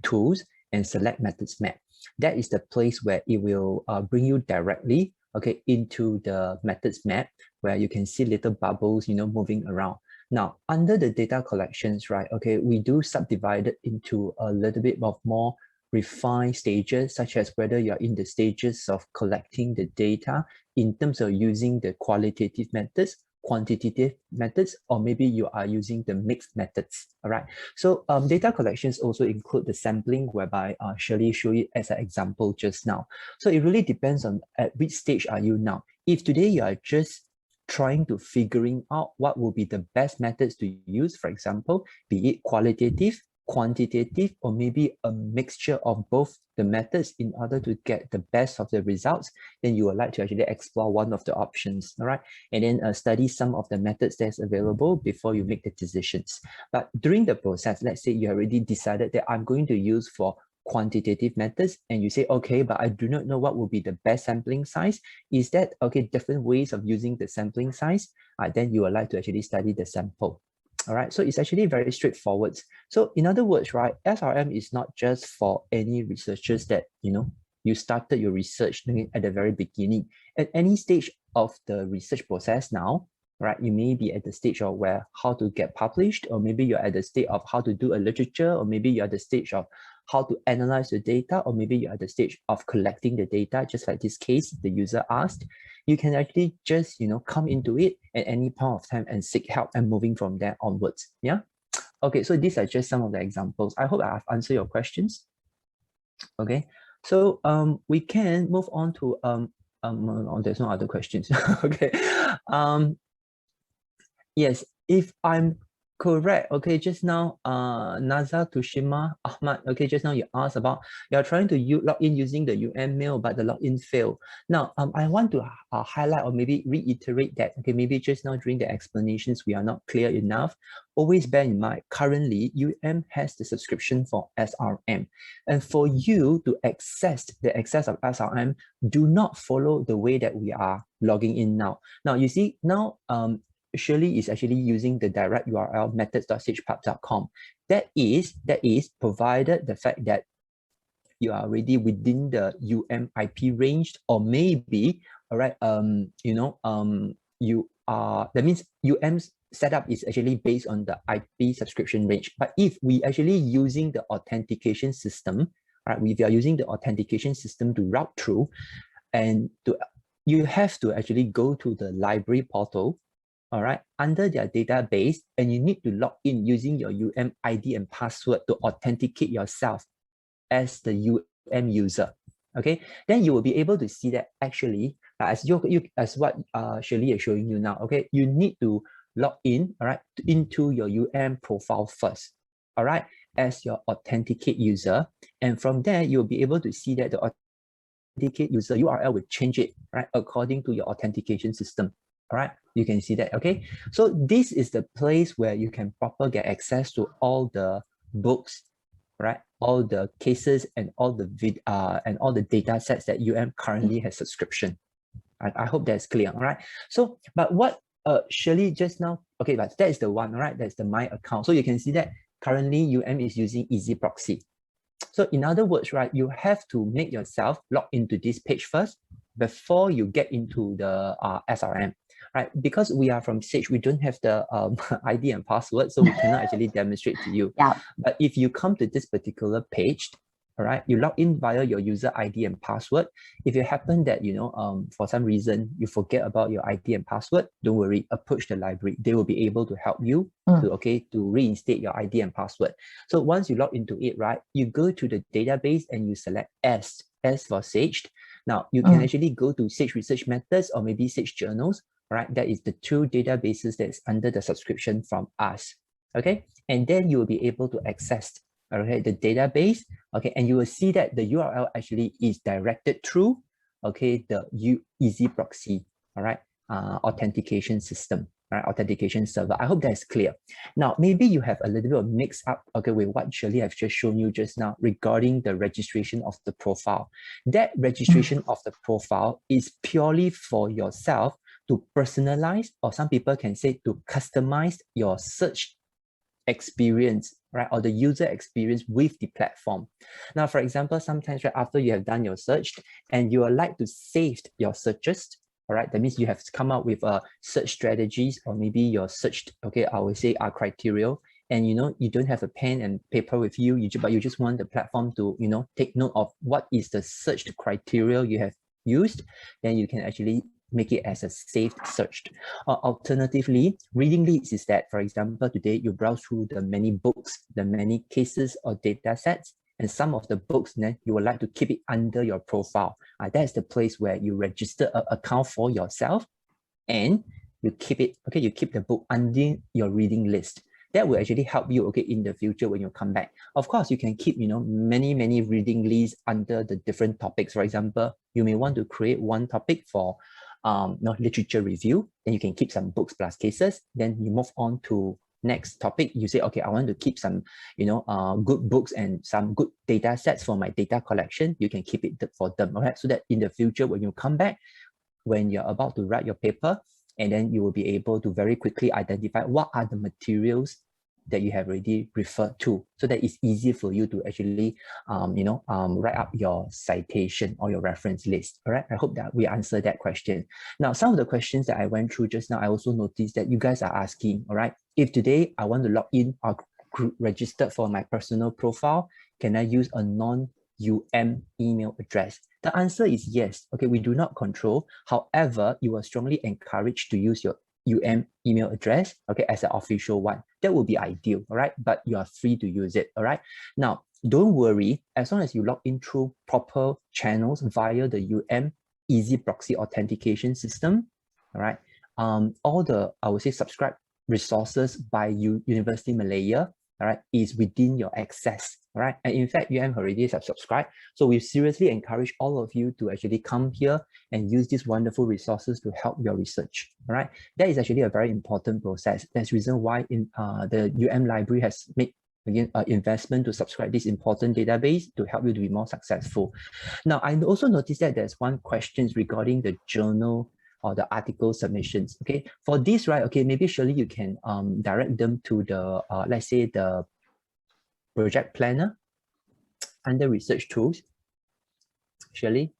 tools and select methods map. That is the place where it will bring you directly, okay, into the methods map, where you can see little bubbles, moving around. Now, under the data collections, right, okay, we do subdivide it into a little bit of more refined stages, such as whether you're in the stages of collecting the data in terms of using the qualitative methods, quantitative methods, or maybe you are using the mixed methods. All right. So data collections also include the sampling, whereby Shirley showed it as an example just now. So it really depends on at which stage are you now. If today you are just trying to figuring out what will be the best methods to use, for example, be it qualitative, quantitative, or maybe a mixture of both the methods in order to get the best of the results, then you would like to actually explore one of the options, all right? And then study some of the methods that's available before you make the decisions. But during the process, let's say you already decided that I'm going to use for quantitative methods, and you say, okay, but I do not know what will be the best sampling size. Is that, okay, different ways of using the sampling size? Then you would like to actually study the sample. All right, so it's actually very straightforward. So in other words, right, SRM is not just for any researchers that, you started your research at the very beginning. At any stage of the research process now, right, you may be at the stage of where how to get published, or maybe you're at the stage of how to do a literature, or maybe you're at the stage of how to analyze the data, or maybe you're at the stage of collecting the data, just like this case the user asked. You can actually just, come into it at any point of time and seek help and moving from there onwards. Yeah. Okay, so these are just some of the examples. I hope I've answered your questions. Okay, so we can move on to there's no other questions. Okay. Yes, if I'm correct, okay, just now, Naza, Tushima, Ahmad, okay, just now you asked about, you're trying to log in using the UMail, but the login failed. Now, I want to highlight or maybe reiterate that, okay, maybe just now during the explanations, we are not clear enough. Always bear in mind, currently, has the subscription for SRM. And for you to access the access of SRM, do not follow the way that we are logging in now. Now, you see, now, Shirley is actually using the direct URL methods.sagepub.com. That is provided the fact that you are already within the IP range, or maybe, all right, you are, that means UM's setup is actually based on the IP subscription range. But if we actually using the authentication system, right, if you are using the authentication system to route through, and you have to actually go to the library portal, all right, under their database, and you need to log in using your ID and password to authenticate yourself as the user. Okay, then you will be able to see that actually, as what Shirley is showing you now, okay, you need to log in, all right, into your profile first, all right, as your authenticate user. And from there, you'll be able to see that the authenticate user URL will change it, right, according to your authentication system. All right, you can see that. Okay, so this is the place where you can properly get access to all the books, right, all the cases and all the data sets that currently has subscription. I hope that's clear. All right, so but what Shirley just now, okay, but that is the one, all right, that's the my account. So you can see that currently is using easy proxy. So in other words, right, you have to make yourself log into this page first before you get into the SRM, right? Because we are from Sage, we don't have the ID and password, so we cannot actually demonstrate to you. Yeah. But if you come to this particular page, all right, you log in via your user ID and password. If it happen that, for some reason you forget about your ID and password, don't worry, approach the library. They will be able to help you to reinstate your ID and password. So once you log into it, right, you go to the database and you select S for Sage. Now you can actually go to Sage Research Methods or maybe Sage Journals, right? That is the two databases that's under the subscription from us. Okay, and then you will be able to access, okay, the database, okay, and you will see that the URL actually is directed through, okay, the easy proxy, all right, authentication system, right, authentication server. I hope that's clear. Now, maybe you have a little bit of mix up, okay, with what Shirley have just shown you just now regarding the registration of the profile. That registration of the profile is purely for yourself to personalize, or some people can say to customize your search experience, right, or the user experience with the platform. Now, for example, sometimes right after you have done your search and you would like to save your searches, all right, that means you have come up with a search strategies or maybe your search, okay, I would say criteria, and you don't have a pen and paper with you, but you just want the platform to take note of what is the search criteria you have used, then you can actually make it as a saved search. Alternatively, reading leads is that, for example, today you browse through the many books, the many cases or data sets, and some of the books, then you would like to keep it under your profile. That's the place where you register an account for yourself and you keep it, okay, you keep the book under your reading list. That will actually help you, okay, in the future when you come back. Of course, you can keep, many reading lists under the different topics. For example, you may want to create one topic for literature review, then you can keep some books plus cases, then you move on to next topic. You say, okay, I want to keep some, good books and some good data sets for my data collection. You can keep it for them, all right? So that in the future, when you come back, when you're about to write your paper, and then you will be able to very quickly identify what are the materials that you have already referred to, so that it's easy for you to actually, write up your citation or your reference list. All right, I hope that we answered that question. Now, some of the questions that I went through just now, I also noticed that you guys are asking, all right, if today I want to log in or register for my personal profile, can I use a non-UM email address? The answer is yes. Okay, we do not control. However, you are strongly encouraged to use your UM email address, okay, as an official one. That would be ideal, all right? But you are free to use it, all right? Now, don't worry, as long as you log in through proper channels via the easy proxy authentication system, all right? All the, I would say, subscribe resources by Universiti Malaya, all right, is within your access, all right? And in fact, already subscribed. So we seriously encourage all of you to actually come here and use these wonderful resources to help your research, all right? That is actually a very important process. That's the reason why the library has made, again, investment to subscribe this important database to help you to be more successful. Now, I also noticed that there's one question regarding the journal or the article submissions. Okay, for this, right, okay, maybe Shirley, you can direct them to the, let's say, the project planner under research tools. Shirley?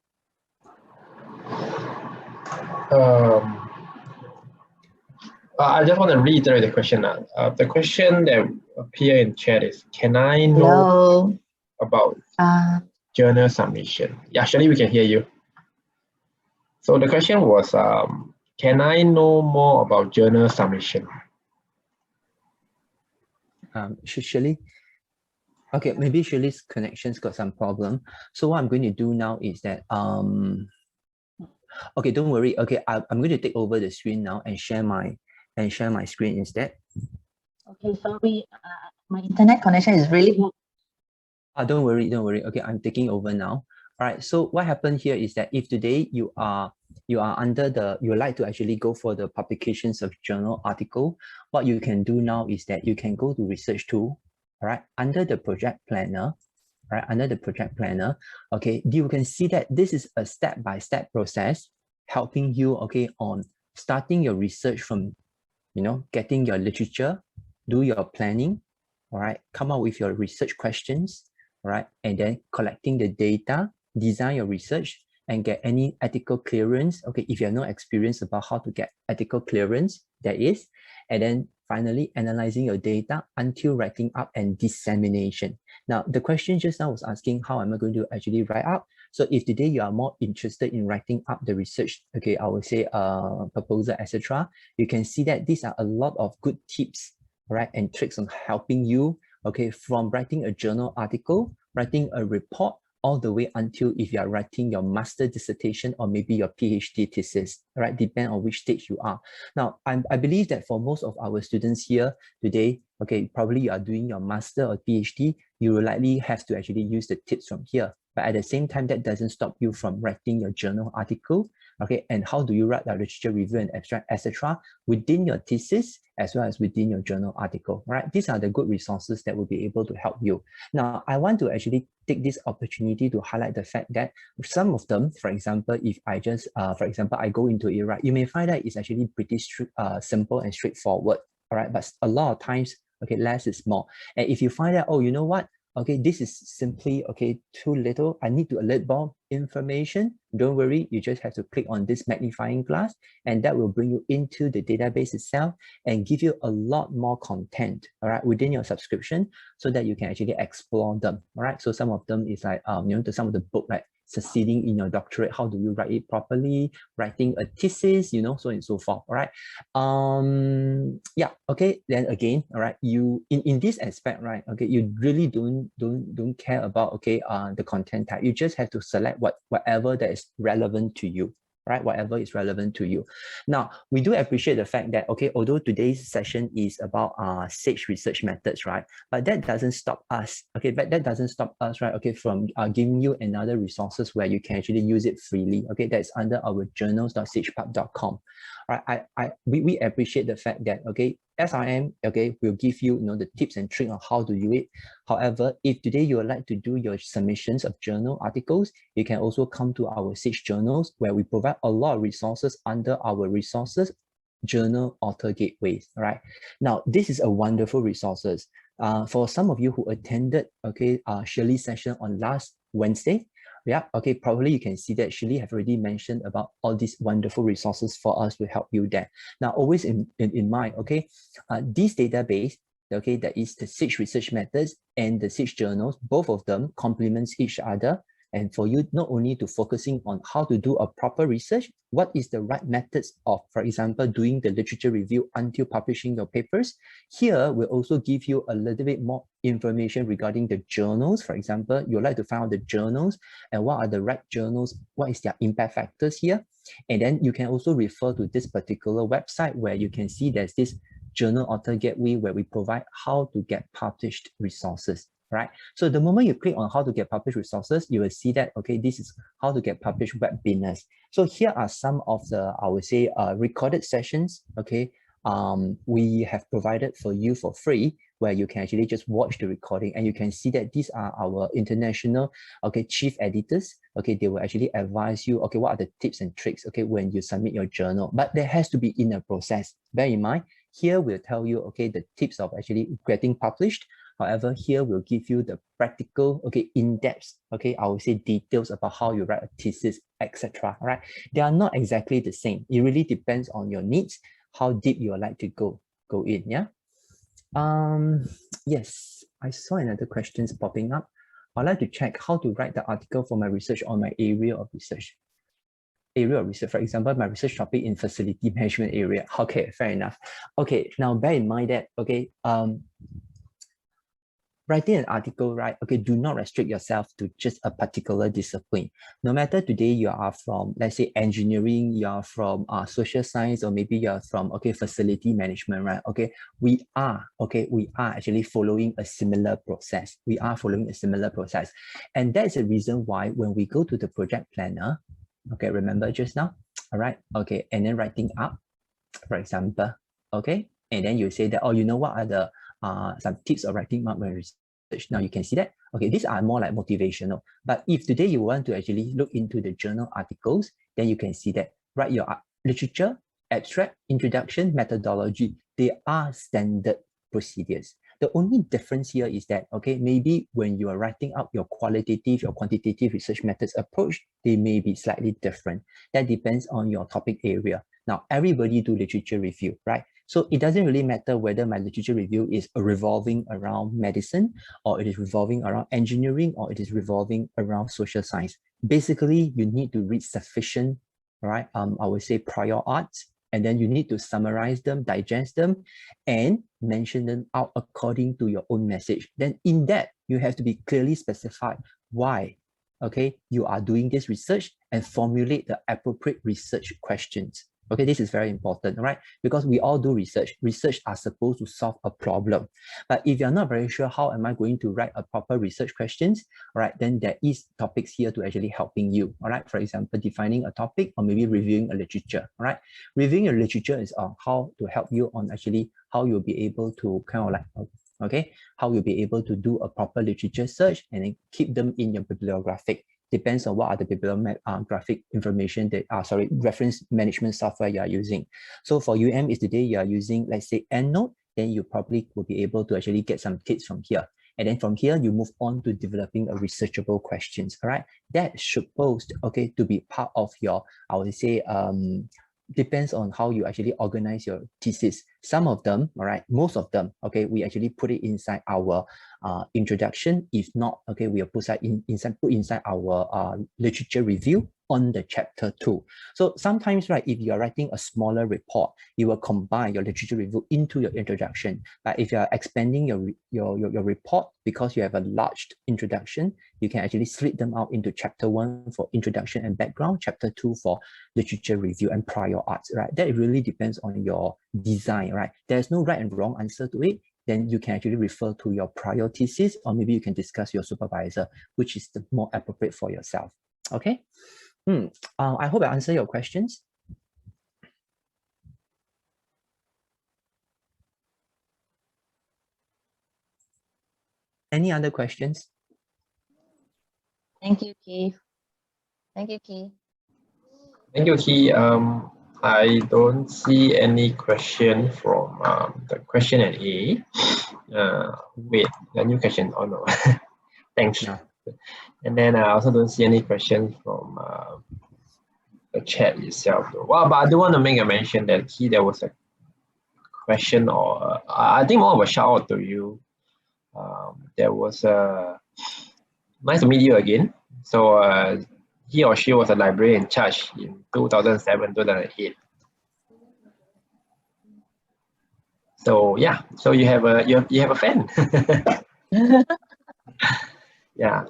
I just want to reiterate the question. The question that appears in chat is, can I know about journal submission? Yeah, Shirley, we can hear you. So the question was, can I know more about journal submission? Shirley? Okay, maybe Shirley's connection's got some problem. So what I'm going to do now is that okay, don't worry. Okay, I'm going to take over the screen now and share my screen instead. Okay, sorry, my internet connection is really good. Don't worry, don't worry. Okay, I'm taking over now. All right. So what happened here is that if today you are under the, you would like to actually go for the publications of journal article, what you can do now is that you can go to research tool. All right, under the project planner. Right, under the project planner, okay, you can see that this is a step-by-step process helping you, okay, on starting your research from, you know, getting your literature, do your planning, all right, come up with your research questions, all right, and then collecting the data, design your research, and get any ethical clearance. Okay, if you have no experience about how to get ethical clearance, there is, and then finally analyzing your data until writing up and dissemination. Now, the question just now was asking how am I going to actually write up? So if today you are more interested in writing up the research, okay, I would say proposal, etc., you can see that these are a lot of good tips, right, and tricks on helping you, okay, from writing a journal article, writing a report, all the way until if you are writing your master dissertation or maybe your PhD thesis, right? Depend on which stage you are. Now, I believe that for most of our students here today, okay, probably you are doing your master or PhD, you will likely have to actually use the tips from here. But at the same time, that doesn't stop you from writing your journal article, okay? And how do you write a literature review and abstract, etc., within your thesis as well as within your journal article, right? These are the good resources that will be able to help you. Now, I want to actually take this opportunity to highlight the fact that some of them, for example, if I just, for example, I go into it, right, you may find that it's actually pretty simple and straightforward, all right? But a lot of times, okay, less is more. And if you find out, oh, you know what, okay, this is simply, okay, too little, I need to alert more information, don't worry, you just have to click on this magnifying glass and that will bring you into the database itself and give you a lot more content, all right, within your subscription so that you can actually explore them, all right? So some of them is like, you know, some of the book, like succeeding in your doctorate, how do you write it properly, writing a thesis, you know, so on and so forth, all right? Yeah, okay, then again, all right, you, in this aspect, right, okay, you really don't care about, okay, the content type, you just have to select whatever that is relevant to you, right? Whatever is relevant to you. Now, we do appreciate the fact that, okay, although today's session is about SAGE research methods, right? But that doesn't stop us, okay? But that doesn't stop us, right? Okay, from giving you another resources where you can actually use it freely. Okay, that's under our journals.sagepub.com. Right, we appreciate the fact that, okay, SRM, okay, will give you, you know, the tips and tricks on how to do it. However, if today you would like to do your submissions of journal articles, you can also come to our SAGE journals where we provide a lot of resources under our resources journal author gateways. All right. Now, this is a wonderful resources. For some of you who attended, okay, Shirley's session on last Wednesday, yeah, okay, probably you can see that Shirley have already mentioned about all these wonderful resources for us to help you there. Now, always in mind, okay, this database, okay, that is the SAGE research methods and the SAGE journals, both of them complements each other. And for you not only to focusing on how to do a proper research, what is the right methods of, for example, doing the literature review until publishing your papers. Here will also give you a little bit more information regarding the journals. For example, you'd like to find out the journals and what are the right journals, what is their impact factors here. And then you can also refer to this particular website where you can see there's this journal author gateway where we provide how to get published resources. Right. So the moment you click on how to get published resources, you will see that, okay, this is how to get published webinars. So here are some of the, I would say, recorded sessions, okay, we have provided for you for free, where you can actually just watch the recording and you can see that these are our international, okay, chief editors, okay, they will actually advise you, okay, what are the tips and tricks, okay, when you submit your journal, but there has to be in a process. Bear in mind, here we'll tell you, okay, the tips of actually getting published. However, here we'll give you the practical, okay, in-depth, okay, I would say details about how you write a thesis, etc. Right? They are not exactly the same. It really depends on your needs, how deep you would like to go in. Yeah. Yes, I saw another questions popping up. I'd like to check how to write the article for my research on my area of research. For example, my research topic in facility management area. Okay, fair enough. Okay, now bear in mind that, okay, writing an article, right? Okay, do not restrict yourself to just a particular discipline. No matter today you are from, let's say, engineering, you are from social science, or maybe you're from, okay, facility management, right? Okay, we are actually following a similar process. We are following a similar process. And that's the reason why when we go to the project planner, okay, remember just now, all right, okay, and then writing up, for example, okay, and then you say that, oh, you know what are the some tips of writing up my research. Now you can see that, okay, these are more like motivational. But if today you want to actually look into the journal articles, then you can see that write your literature, abstract, introduction, methodology. They are standard procedures. The only difference here is that, okay, maybe when you are writing out your qualitative, your quantitative research methods approach, they may be slightly different. That depends on your topic area. Now, everybody do literature review, right? So it doesn't really matter whether my literature review is revolving around medicine, or it is revolving around engineering, or it is revolving around social science. Basically, you need to read sufficient, right? I would say prior arts, and then you need to summarize them, digest them, and mention them out according to your own message. Then in that, you have to be clearly specified why, okay, you are doing this research, and formulate the appropriate research questions. Okay, this is very important, right? Because we all do research. Research are supposed to solve a problem. But if you're not very sure how am I going to write a proper research questions, all right, then there is topics here to actually helping you, all right? For example, defining a topic, or maybe reviewing a literature, all right? Reviewing a literature is how to help you on actually how you'll be able to kind of like, okay, how you'll be able to do a proper literature search and then keep them in your bibliographic. Depends on what are the bibliographic information that reference management software you are using. So for UM is today you are using, let's say, EndNote, then you probably will be able to actually get some tips from here. And then from here, you move on to developing a researchable questions, all right? That should post, okay, to be part of your, I would say, depends on how you actually organize your thesis. Some of them, all right, most of them, okay, we actually put it inside our introduction. If not, okay, we will put inside our literature review on the chapter 2. So sometimes, right, if you are writing a smaller report, you will combine your literature review into your introduction. But if you are expanding your report because you have a large introduction, you can actually split them out into chapter 1 for introduction and background, chapter 2 for literature review and prior arts, right? That really depends on your design, right? There's no right and wrong answer to it. Then you can actually refer to your prior thesis, or maybe you can discuss your supervisor, which is the more appropriate for yourself. Okay. I hope I answered your questions. Any other questions? Thank you, Keith. Thank you, Keith. Thank you, Key. I don't see any question from the question and A. Wait, a new question. Oh no, thanks. No. And then I also don't see any questions from the chat itself. Well, but I do want to make a mention that Key, there was a question, or I think more of a shout out to you. There was a nice to meet you again. So he or she was a librarian in charge in 2007, 2008. So yeah, so you have a fan. Yeah.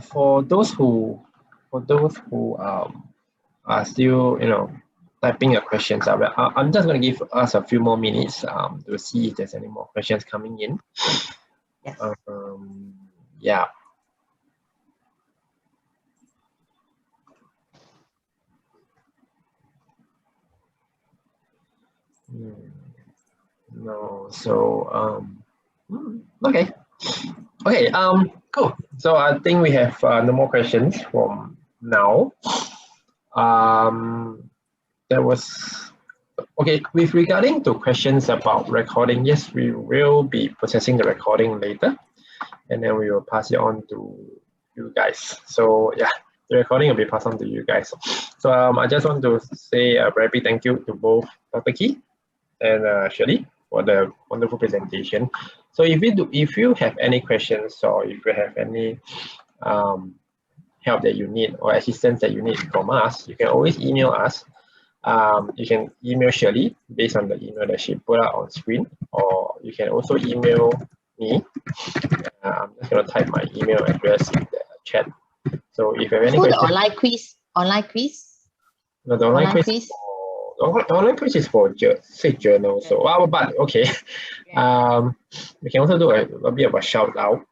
For those who are still typing your questions up, I'm just going to give us a few more minutes to see if there's any more questions coming in. Yes. Yeah. No, so okay, cool. So I think we have no more questions from now. There was okay with regarding to questions about recording. Yes, we will be processing the recording later, and then we will pass it on to you guys. So yeah, the recording will be passed on to you guys. So I just want to say a very big thank you to both Dr. Key and Shirley for the wonderful presentation. So if you have any questions, or if you have any help that you need or assistance that you need from us, you can always email us. You can email Shirley based on the email that she put out on screen, or you can also email me. I'm just going to type my email address in the chat. So if you have any So the questions, online quiz. no, the online quiz. The online quiz is for Sage Journal. So, but okay. We can also do a bit of a shout out.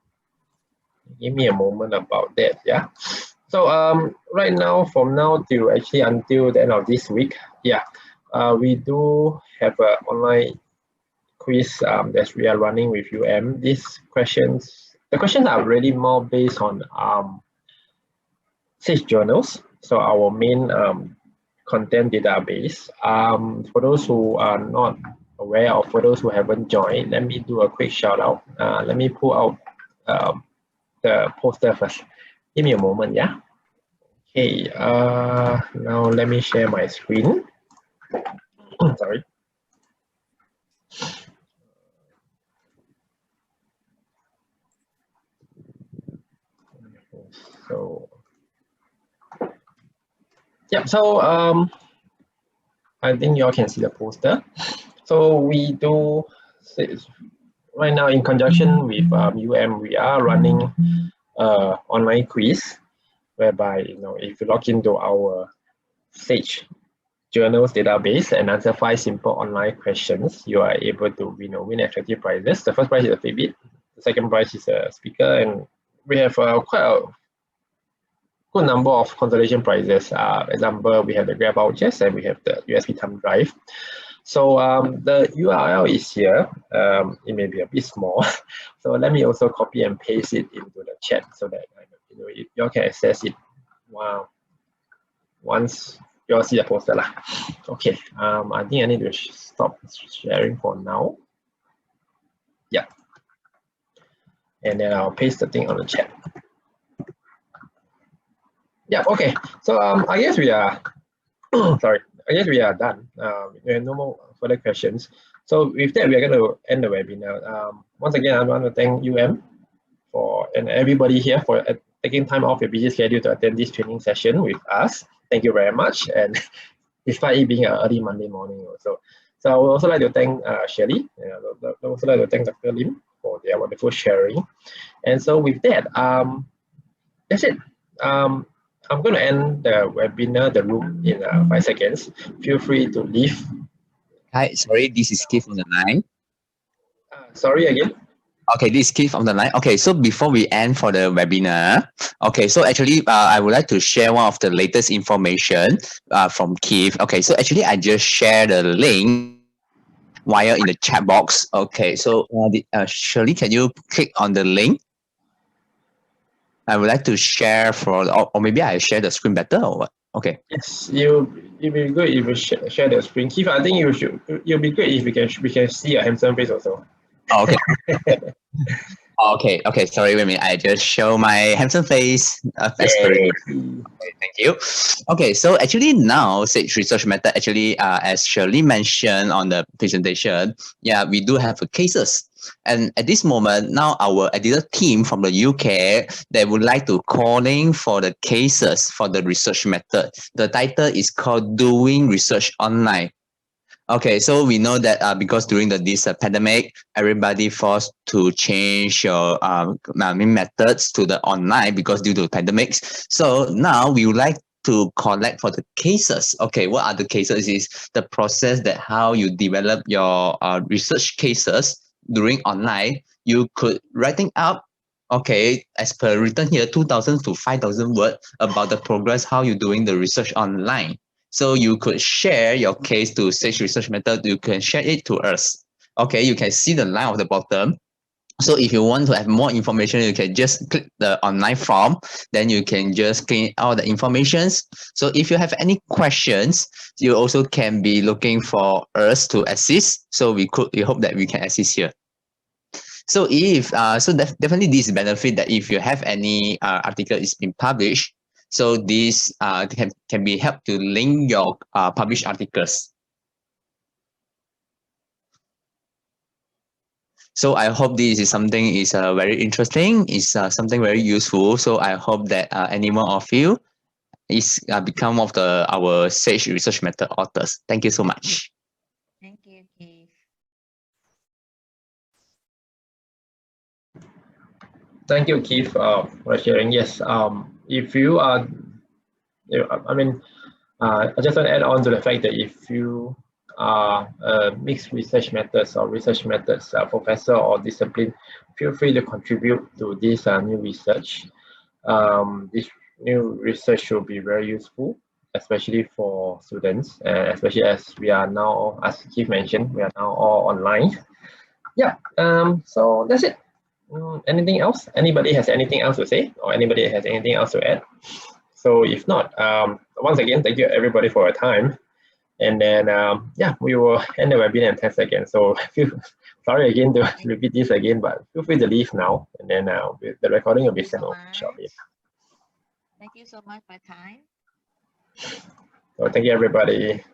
Give me a moment about that. Yeah. So right now, from now to actually until the end of this week, yeah, we do have an online quiz that we are running with the questions are really more based on Sage journals. So our main content database. For those who are not aware, or for those who haven't joined, let me do a quick shout out. Let me pull out the poster first. Give me a moment, yeah. Okay, now let me share my screen. Sorry. So, yeah, so I think you all can see the poster. So we do, right now in conjunction with we are running online quiz, whereby, if you log into our Sage journals database and answer 5 simple online questions, you are able to win attractive prizes. The first prize is a Fitbit, the second prize is a speaker, and we have quite a good number of consolation prizes. Example, we have the Grab vouchers and we have the USB thumb drive. So the URL is here. It may be a bit small, so let me also copy and paste it into the chat so that you all can access it. Wow. Once you all see the poster lah. Okay. I think I need to stop sharing for now. Yeah. And then I'll paste the thing on the chat. Yeah. Okay. So I guess we are. Sorry. I guess we are done. We have no more further questions. So with that, we are going to end the webinar. Once again, I want to thank and everybody here for taking time off your busy schedule to attend this training session with us. Thank you very much. And despite it being an early Monday morning also. So I would also like to thank Shirley. I would also like to thank Dr. Lim for their wonderful sharing. And so with that, that's it. I'm going to end the webinar, the room, in 5 seconds. Feel free to leave. Hi, sorry, this is Keith on the line. Sorry again. Okay, this is Keith on the line. Okay, so before we end for the webinar, okay, so actually, I would like to share one of the latest information from Keith. Okay, so actually, I just shared the link via in the chat box. Okay, so Shirley, can you click on the link? I would like to share or maybe I share the screen better or what? Okay. Yes, it'll be good if you share the screen. Keith, I think it'll be great if we can see your handsome face also. Oh, okay. Okay, sorry, wait a minute. I just show my handsome face. Okay, thank you. Okay, so actually now Sage Research Method, actually, as Shirley mentioned on the presentation, yeah, we do have cases. And at this moment, now our editor team from the UK, they would like to calling for the cases for the research method. The title is called Doing Research Online. Okay, so we know that because during this pandemic, everybody forced to change your methods to the online because due to pandemics. So now we would like to collect for the cases. Okay, what are the cases is the process that how you develop your research cases during online. You could writing up, okay, as per written here, 2,000 to 5,000 words about the progress, how you're doing the research online. So you could share your case to Sage Research Method. You can share it to us. Okay, you can see the line of the bottom. So if you want to have more information, you can just click the online form. Then you can just clean out the informations. So if you have any questions, you also can be looking for us to assist. So we hope that we can assist here. So definitely this benefit that if you have any article is being published, so this can be helped to link your published articles. So I hope this is something is very interesting, is something very useful. So I hope that any one of you is become of our Sage Research Method authors. Thank you so much. Thank you, Keith. Thank you, Keith, for sharing. Yes, if you are, I mean, I just want to add on to the fact that if you are mixed research methods or research methods professor or discipline, feel free to contribute to this new research. This new research will be very useful, especially for students, especially as we are now, as Keith mentioned, we are now all online. Yeah, so that's it. Anything else? Anybody has anything else to say, or anybody has anything else to add? So if not, once again, thank you everybody for your time. And then, yeah, we will end the webinar and test again. So sorry again to repeat this again, but feel free to leave now. And then the recording will be sent over shortly. Thank you so much for your time. So thank you, everybody.